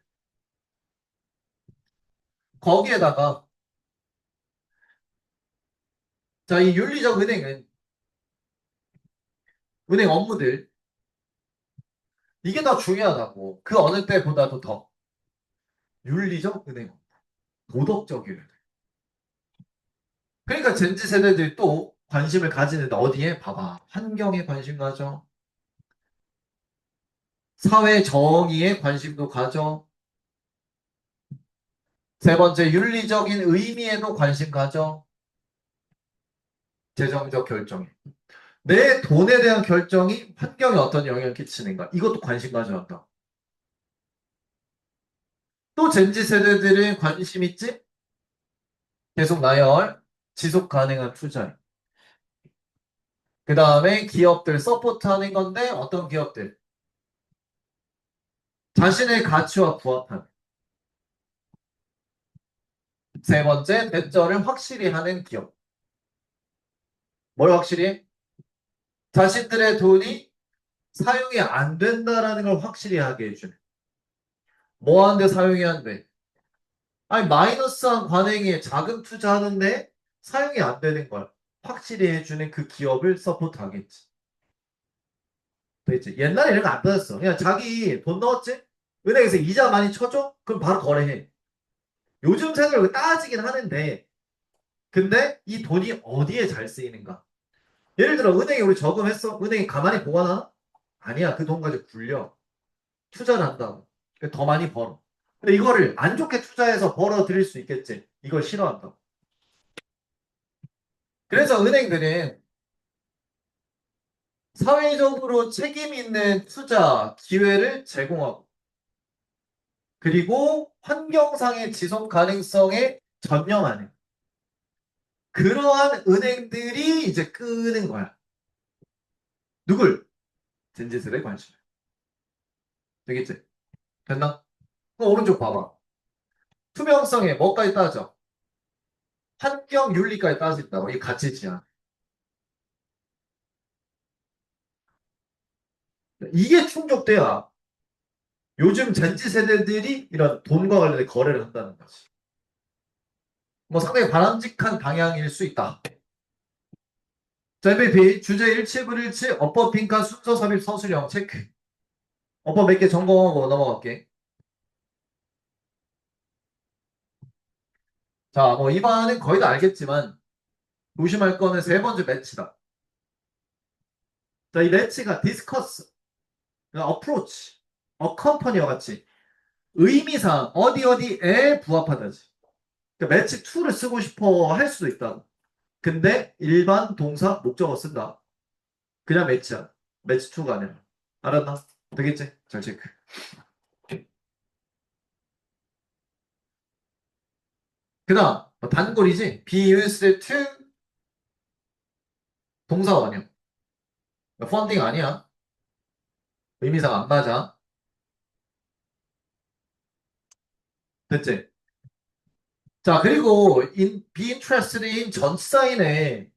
거기에다가 자, 이 윤리적 은행은 은행 업무들 이게 더 중요하다고. 그 어느 때보다도 더 윤리적 은행 도덕적이래. 그러니까 젠지 세대들이 또 관심을 가지는데 어디에? 봐봐. 환경에 관심 가져. 사회 정의에 관심도 가져. 세 번째, 윤리적인 의미에도 관심 가져. 재정적 결정에. 내 돈에 대한 결정이 환경에 어떤 영향을 끼치는가. 이것도 관심 가져간다. 또 젠지 세대들은 관심 있지? 계속 나열. 지속 가능한 투자. 그 다음에 기업들 서포트하는 건데 어떤 기업들? 자신의 가치와 부합한. 세 번째, 대절을 확실히 하는 기업. 뭘 확실히 해? 자신들의 돈이 사용이 안 된다라는 걸 확실히 하게 해주네. 뭐 하는데 사용이 안 돼? 아니, 마이너스한 관행에 자금 투자하는데 사용이 안 되는 걸 확실히 해주는 그 기업을 서포트하겠지. 됐지? 옛날에 이런 거 안 따졌어. 그냥 자기 돈 넣었지? 은행에서 이자 많이 쳐줘? 그럼 바로 거래해. 요즘 생각을 따지긴 하는데, 근데 이 돈이 어디에 잘 쓰이는가? 예를 들어, 은행에 우리 저금했어? 은행이 가만히 보관하나? 아니야. 그 돈 가지고 굴려. 투자를 한다고. 더 많이 벌어. 근데 이거를 안 좋게 투자해서 벌어 들일 수 있겠지. 이걸 싫어한다고. 그래서 은행들은 사회적으로 책임 있는 투자 기회를 제공하고, 그리고 환경상의 지속 가능성에 전념하는 그러한 은행들이 이제 끄는 거야. 누굴? 젠지들의 관심. 되겠지? 됐나? 그럼 오른쪽 봐봐. 투명성에 뭐까지 따져? 환경 윤리까지 따진다고. 이게 가치지야. 이게 충족돼야 요즘 젠지 세대들이 이런 돈과 관련된 거래를 한다는 거지. 뭐 상당히 바람직한 방향일 수 있다. 자, MVP 주제 일치 불일치 어법 빈칸 순서 삽입 서술형 체크. 어법 몇 개 점검하고 넘어갈게. 자, 뭐 이반은 거의 다 알겠지만 조심할 거는 세 번째 매치다. 자, 이 매치가 디스커스, 어프로치, 어컴퍼니와 같이 의미상 어디 어디에 부합하다지. 그러니까 매치 2를 쓰고 싶어 할 수도 있다. 근데 일반 동사 목적어 쓴다. 그냥 매치야. 매치 2가 아니라. 알았나? 되겠지? 잘 체크. 그 다음, 단골이지? be used to 동사 원형. 펀딩 아니야. 의미상 안 맞아. 됐지? 자, 그리고 be interested in 전치사인에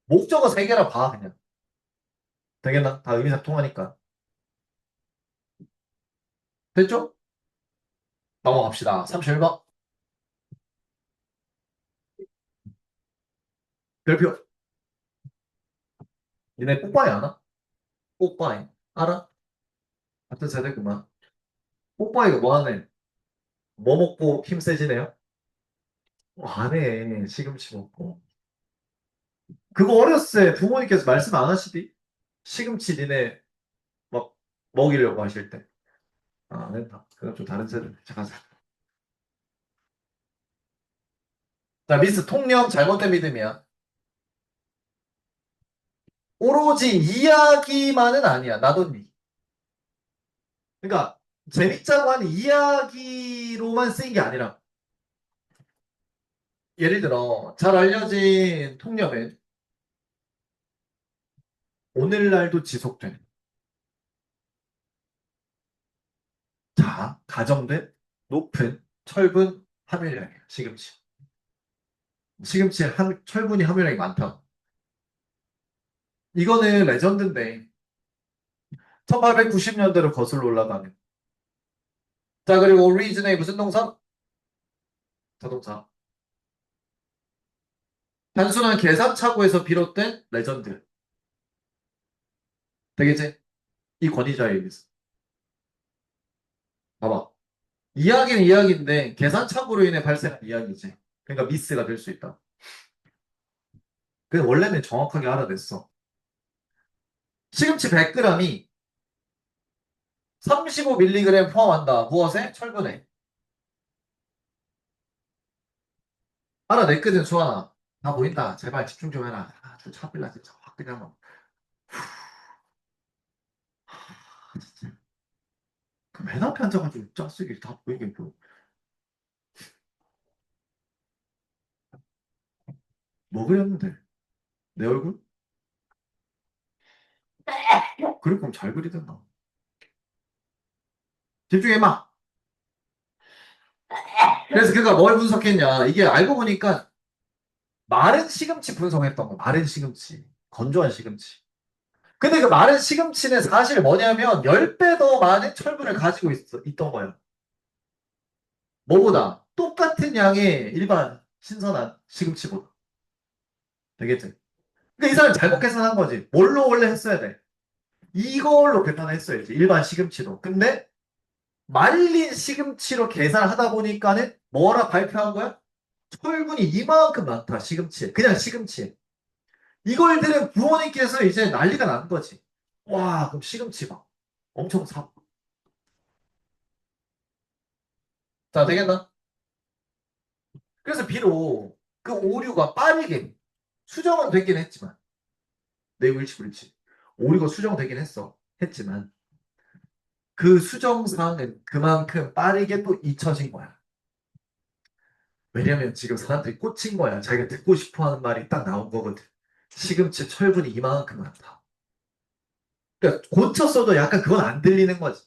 목적어 세 개라 봐, 그냥. 되겠나? 다 의미상 통하니까. 됐죠? 넘어갑시다. 31번. 별표. 니네 뽀빠이 아나? 뽀빠이. 알아? 같은 세대구만. 뽀빠이가 뭐 하네? 뭐 먹고 힘 세지네요? 안 해. 시금치 먹고. 그거 어렸을 때 부모님께서 말씀 안 하시디? 시금치 니네 막 먹이려고 하실 때. 아, 안 했다. 그건 좀 다른 세대. 잠깐. 자, 미스 통념 잘못된 믿음이야. 오로지 이야기만은 아니야. 나돈니. 그러니까 재밌자고 하는 이야기로만 쓰인 게 아니라 예를 들어 잘 알려진 통념은 오늘날도 지속되는 자 가정된 높은 철분 함유량이야. 시금치. 시금치에 철분이 함유량이 많다. 이거는 레전드인데 1890년대로 거슬러 올라가는 자 그리고 오리진의 무슨 동사? 자동차. 단순한 계산착오에서 비롯된 레전드. 되겠지? 이 권위자에 의해서. 봐봐. 이야기는 이야기인데 계산착오로 인해 발생한 이야기지. 그러니까 미스가 될 수 있다. 그 원래는 정확하게 알아냈어. 시금치 100g이 35mg 포함한다. 무엇에? 철분에. 알아냈거든, 수아나. 나 보인다. 제발 집중 좀 해라. 아, 저 차빌라 진짜 확 그냥 막. 그맨 앞에 앉아가지고 짜쓰기 다 보이게 뭐. 뭐 그렸는데? 내 얼굴? 그럴 거면 잘 그리던가. 집중해, 마. 그래서 그가 뭘 분석했냐. 이게 알고 보니까 마른 시금치 분석했던 거. 마른 시금치. 건조한 시금치. 근데 그 마른 시금치는 사실 뭐냐면 10배 더 많은 철분을 가지고 있던 거예요. 뭐보다? 똑같은 양의 일반 신선한 시금치보다. 되겠지? 근데 이 사람 잘못 계산한 거지. 뭘로 원래 했어야 돼? 이걸로 계산했어야지. 일반 시금치로. 근데 말린 시금치로 계산하다 보니까는 뭐라 발표한 거야? 철분이 이만큼 많다. 시금치에. 그냥 시금치에. 이걸 들은 부모님께서 이제 난리가 난 거지. 와, 그럼 시금치 봐. 엄청 사. 자, 되겠나? 그래서 비록 그 오류가 빠르게 수정은 되긴 했지만, 내용 일치불일치. 오류가 수정되긴 했지만, 그 수정사항은 그만큼 빠르게 또 잊혀진 거야. 왜냐면 지금 사람들이 꽂힌 거야. 자기가 듣고 싶어 하는 말이 딱 나온 거거든. 시금치 철분이 이만큼 많다. 그러니까 고쳤어도 약간 그건 안 들리는 거지.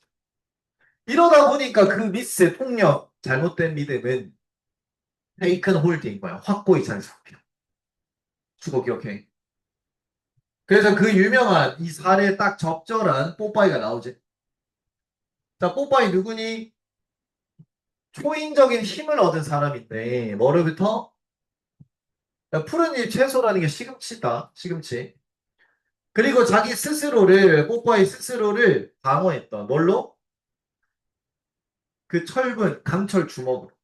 이러다 보니까 그 미스의 폭력, 잘못된 믿음은 테이큰 홀드인 거야. 확고히 잘 잡혀. 수고 기억해. 그래서 그 유명한 이 사례에 딱 적절한 뽀빠이가 나오지. 자, 뽀빠이 누구니? 초인적인 힘을 얻은 사람인데, 뭐로부터? 푸른잎 채소라는 게 시금치다. 시금치. 그리고 자기 스스로를, 뽀빠이 스스로를 방어했던. 뭘로? 그 철분, 강철 주먹으로.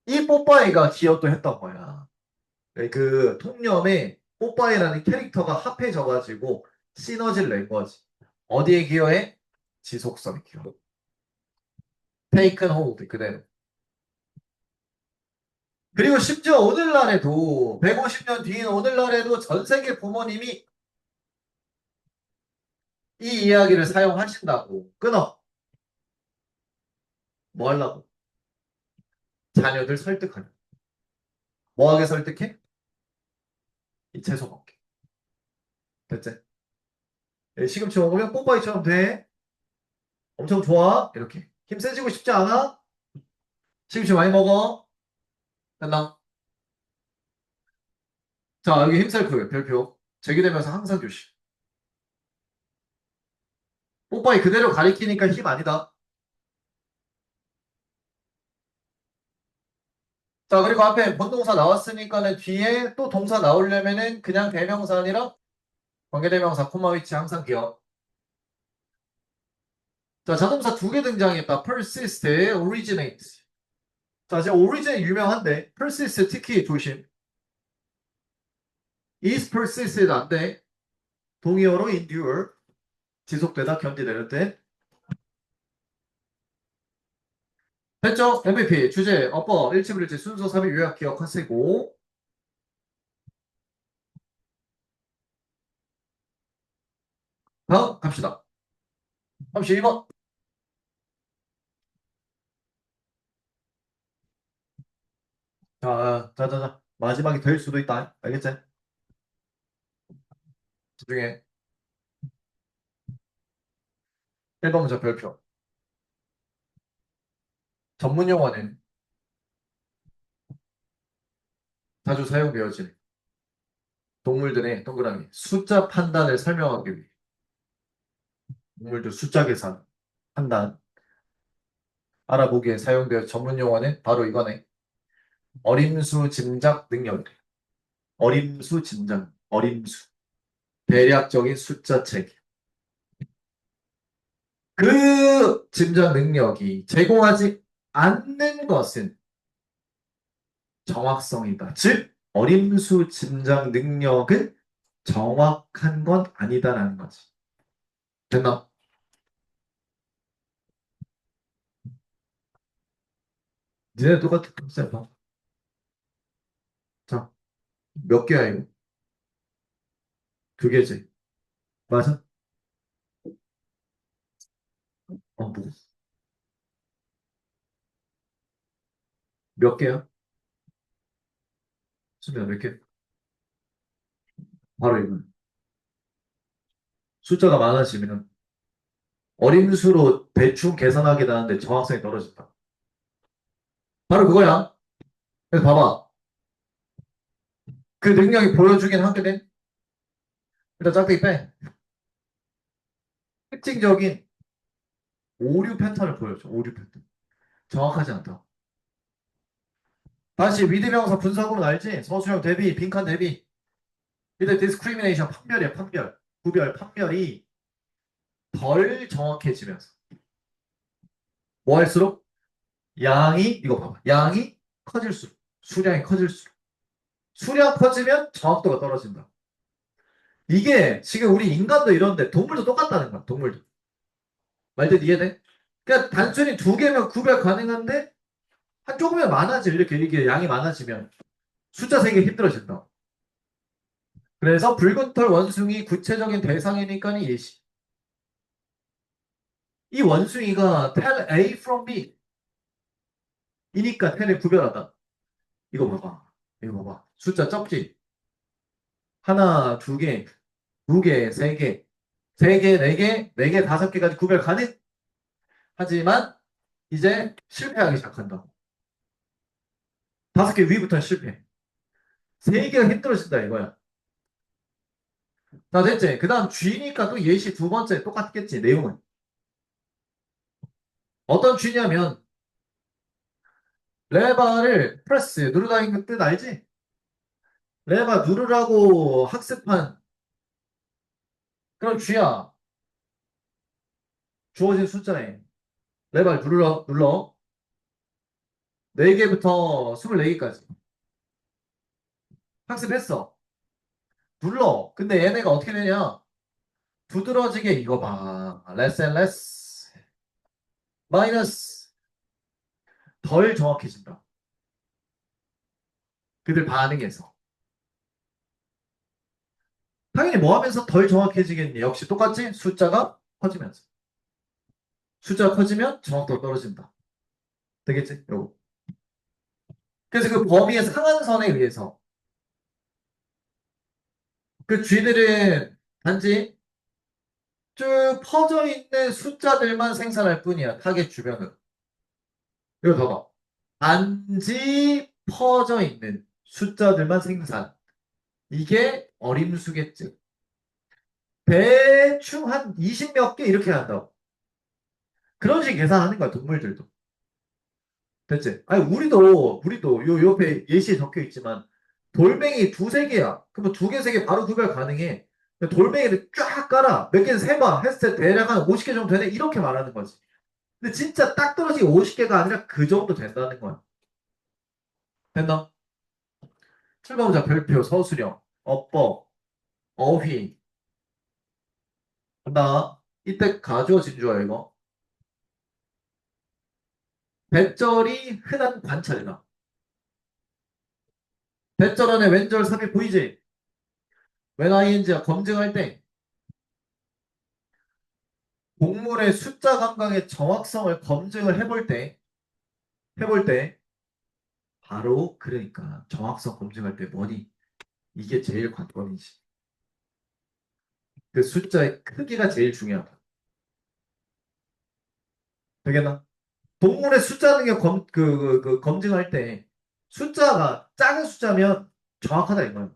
이 뽀빠이가 기여도 했던 거야. 그 통념에 뽀빠이라는 캐릭터가 합해져가지고 시너지를 낸 거지. 어디에 기여해? 지속성에 기여. 테이큰 홀드 그대로. 그리고 심지어 오늘날에도 150년 뒤인 오늘날에도 전 세계 부모님이 이 이야기를 사용하신다고 끊어. 뭐 하려고? 자녀들 설득하려. 뭐하게 설득해? 이 채소 먹게. 됐지? 시금치 먹으면 뽀빠이처럼 돼. 엄청 좋아. 이렇게. 힘 세지고 싶지 않아? 시금치 많이 먹어. 됐나? 자, 여기 힘셀프 별표. 제기되면서 항상 교시. 뽀빠이 그대로 가리키니까 힘 아니다. 자, 그리고 앞에 본동사 나왔으니까는 뒤에 또 동사 나오려면은 그냥 대명사 아니라 관계대명사 코마 위치 항상 기억. 자, 자동사 두 개 등장했다. persist, originate. 자, 이제 originate 유명한데 persist 특히 조심. is persisted 안 돼. 동의어로 endure. 지속되다, 견디될 때. 됐죠? MVP 주제, 어법, 일치불일치, 순서, 삽입, 요약, 기억하시고. 다음 갑시다. 32번. 자. 마지막이 될 수도 있다. 알겠지? 집중해. 1번 문제 별표. 전문 용어는 자주 사용되어지는 동물들의 동그라미 숫자 판단을 설명하기 위해 동물들 숫자 계산, 판단, 알아보기에 사용되어 전문 용어는 바로 이거네. 어림수 짐작 능력이래. 어림수 짐작, 어림수. 대략적인 숫자 체계. 그 짐작 능력이 제공하지 않는 것은 정확성이다. 즉, 어림수 짐작 능력은 정확한 건 아니다라는 거지. 됐나? 니네 똑같은 컨셉 봐. 자, 몇 개야, 이거? 두 개지. 맞아? 뭐, 몇 개야? 수면 몇 개? 바로 이거. 숫자가 많아지면 어림수로 대충 계산하게 되는데 정확성이 떨어진다. 바로 그거야. 그래서 봐봐. 그 능력이 보여주긴 하거든. 일단 짝대기 빼. 특징적인 오류 패턴을 보여줘. 오류 패턴. 정확하지 않다. 다시 위드명사 분석으로 알지? 서술형 대비, 빈칸 대비. 이때 discrimination 판별이야, 판별. 구별, 판별이 덜 정확해지면서. 뭐 할수록? 양이, 이거 봐봐. 양이 커질수록. 수량이 커질수록. 수량 커지면 정확도가 떨어진다. 이게 지금 우리 인간도 이런데 동물도 똑같다는 거야, 동물도. 말뜻 이해돼? 그러니까 단순히 두 개면 구별 가능한데 한 조금이면 많아져. 이렇게 양이 많아지면 숫자 세기 힘들어진다. 그래서 붉은 털 원숭이 구체적인 대상이니까 예시. 이 원숭이가 tell A from B 이니까 tell을 구별하다. 이거 봐봐. 이거 봐봐. 숫자 적지? 하나, 두 개, 두 개, 세 개, 세 개, 네 개, 네 개, 다섯 개까지 구별 가능? 하지만 이제 실패하기 시작한다. 다섯 개 위부터는 실패. 세 개가 힘들어진다 이거야. 자, 됐지? 그 다음 G니까 또 예시 두 번째 똑같겠지, 내용은. 어떤 G냐면, 레바를 프레스, 누르다는 그 뜻 알지? 레바 누르라고 학습한 그런 G야. 주어진 숫자에. 레바를 눌러. 4개부터 24개까지. 학습했어. 눌러. 근데 얘네가 어떻게 되냐? 두드러지게 이거 봐. less and less. 마이너스. 덜 정확해진다. 그들 반응에서. 당연히 뭐 하면서 덜 정확해지겠니? 역시 똑같지? 숫자가 커지면서. 숫자가 커지면 정확도가 떨어진다. 되겠지? 요거. 그래서 그 범위의 상한선에 의해서 그 쥐들은 단지 쭉 퍼져 있는 숫자들만 생산할 뿐이야. 타겟 주변은. 이거 봐봐. 단지 퍼져 있는 숫자들만 생산. 이게 어림수겠지. 대충 한 20 몇 개 이렇게 한다고. 그런 식으로 계산하는 거야, 동물들도. 됐지? 아니, 우리도 요 옆에 예시에 적혀 있지만, 돌멩이 두세 개야. 그러면 두 개, 세 개 바로 구별 가능해. 돌멩이를 쫙 깔아. 몇 개 세봐. 했을 때 대략 한 50개 정도 되네. 이렇게 말하는 거지. 근데 진짜 딱 떨어지게 50개가 아니라 그 정도 된다는 거야. 됐나? 출가문자 별표, 서술형, 어법, 어휘. 나 이때 가주어진 줄 알고. 배절이 흔한 관찰이다. 배절 안에 왼절 삽입 보이지? when ing가 검증할 때 곡물의 숫자 감각의 정확성을 검증을 해볼 때 바로 그러니까 정확성 검증할 때 뭐니? 이게 제일 관건이지. 그 숫자의 크기가 제일 중요하다. 되겠나? 동물의 숫자 능력 검증할 때 숫자가 작은 숫자면 정확하다 이거야.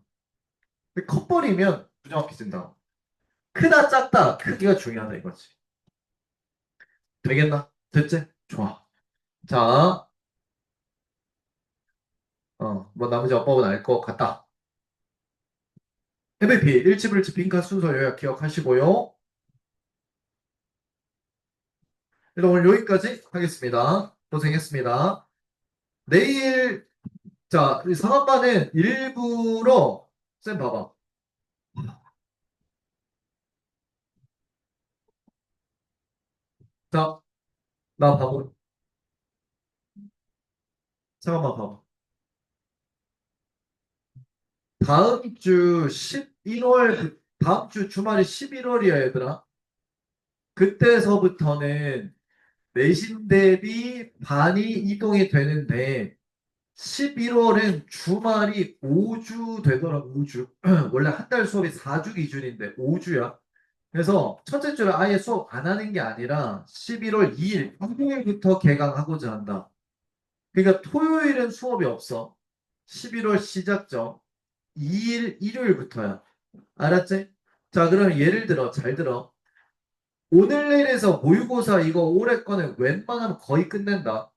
근데 커버리면 부정확해진다. 크다 작다 크기가 중요하다 이거지. 되겠나? 됐지? 좋아. 자, 뭐 나머지 어법은 알 것 같다. MVP 일치불일치 빈칸 순서 요약 기억하시고요. 일단 오늘 여기까지 하겠습니다. 고생했습니다. 내일 자, 이 상업반은 일부러 쌤 봐봐. 자, 나 봐봐. 잠깐만 봐봐. 다음 주 11월 다음 주 주말이 11월이야 얘들아. 그때서부터는 내신 대비 반이 이동이 되는데 11월은 주말이 5주 되더라고 5주. 원래 한 달 수업이 4주 기준인데 5주야. 그래서 첫째 주를 아예 수업 안 하는 게 아니라 11월 2일 화요일부터 개강하고자 한다. 그러니까 토요일은 수업이 없어. 11월 시작점 2일 일요일부터야. 알았지? 자, 그럼 예를 들어 잘 들어. 오늘 내일에서 모의고사 이거 올해 거는 웬만하면 거의 끝낸다.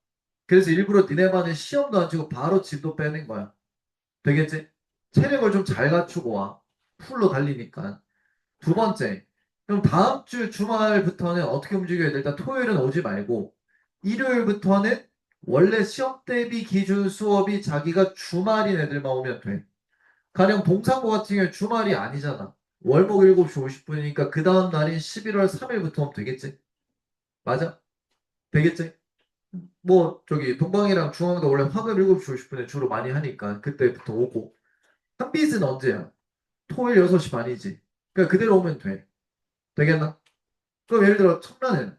그래서 일부러 니네 반은 시험도 안 치고 바로 진도 빼는 거야. 되겠지? 체력을 좀 잘 갖추고 와. 풀로 달리니까. 두 번째, 그럼 다음 주 주말부터는 어떻게 움직여야 돼? 일단 토요일은 오지 말고, 일요일부터는 원래 시험 대비 기준 수업이 자기가 주말인 애들만 오면 돼. 가령 동사고 같은 경우에 주말이 아니잖아. 월목 7시 50분이니까 그 다음 날인 11월 3일부터 오면 되겠지? 맞아? 되겠지? 뭐, 저기, 동방이랑 중앙도 원래 화금 7시 50분에 주로 많이 하니까 그때부터 오고. 한빛은 언제야? 토요일 6시 반이지. 그러니까 그대로 오면 돼. 되겠나? 그럼 예를 들어 청라는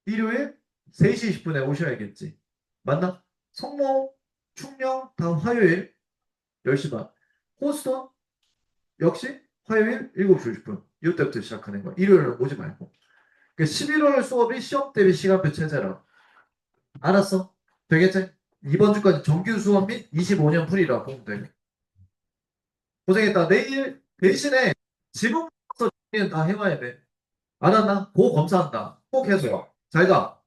일요일 3시 20분에 오셔야겠지. 맞나? 성모, 충령, 다음 화요일 10시 반. 호스턴 역시 화요일 7시 50분. 이때부터 시작하는 거야. 일요일은 오지 말고. 그러니까 11월 수업이 시험 대비 시간표 체제라. 알았어? 되겠지? 이번 주까지 정규 수업 및 25년 풀이라 보면 돼. 고생했다. 내일 대신에 지문서 정리는 다 해와야 돼. 알았나? 그거 검사한다. 꼭 해서. 잘 가.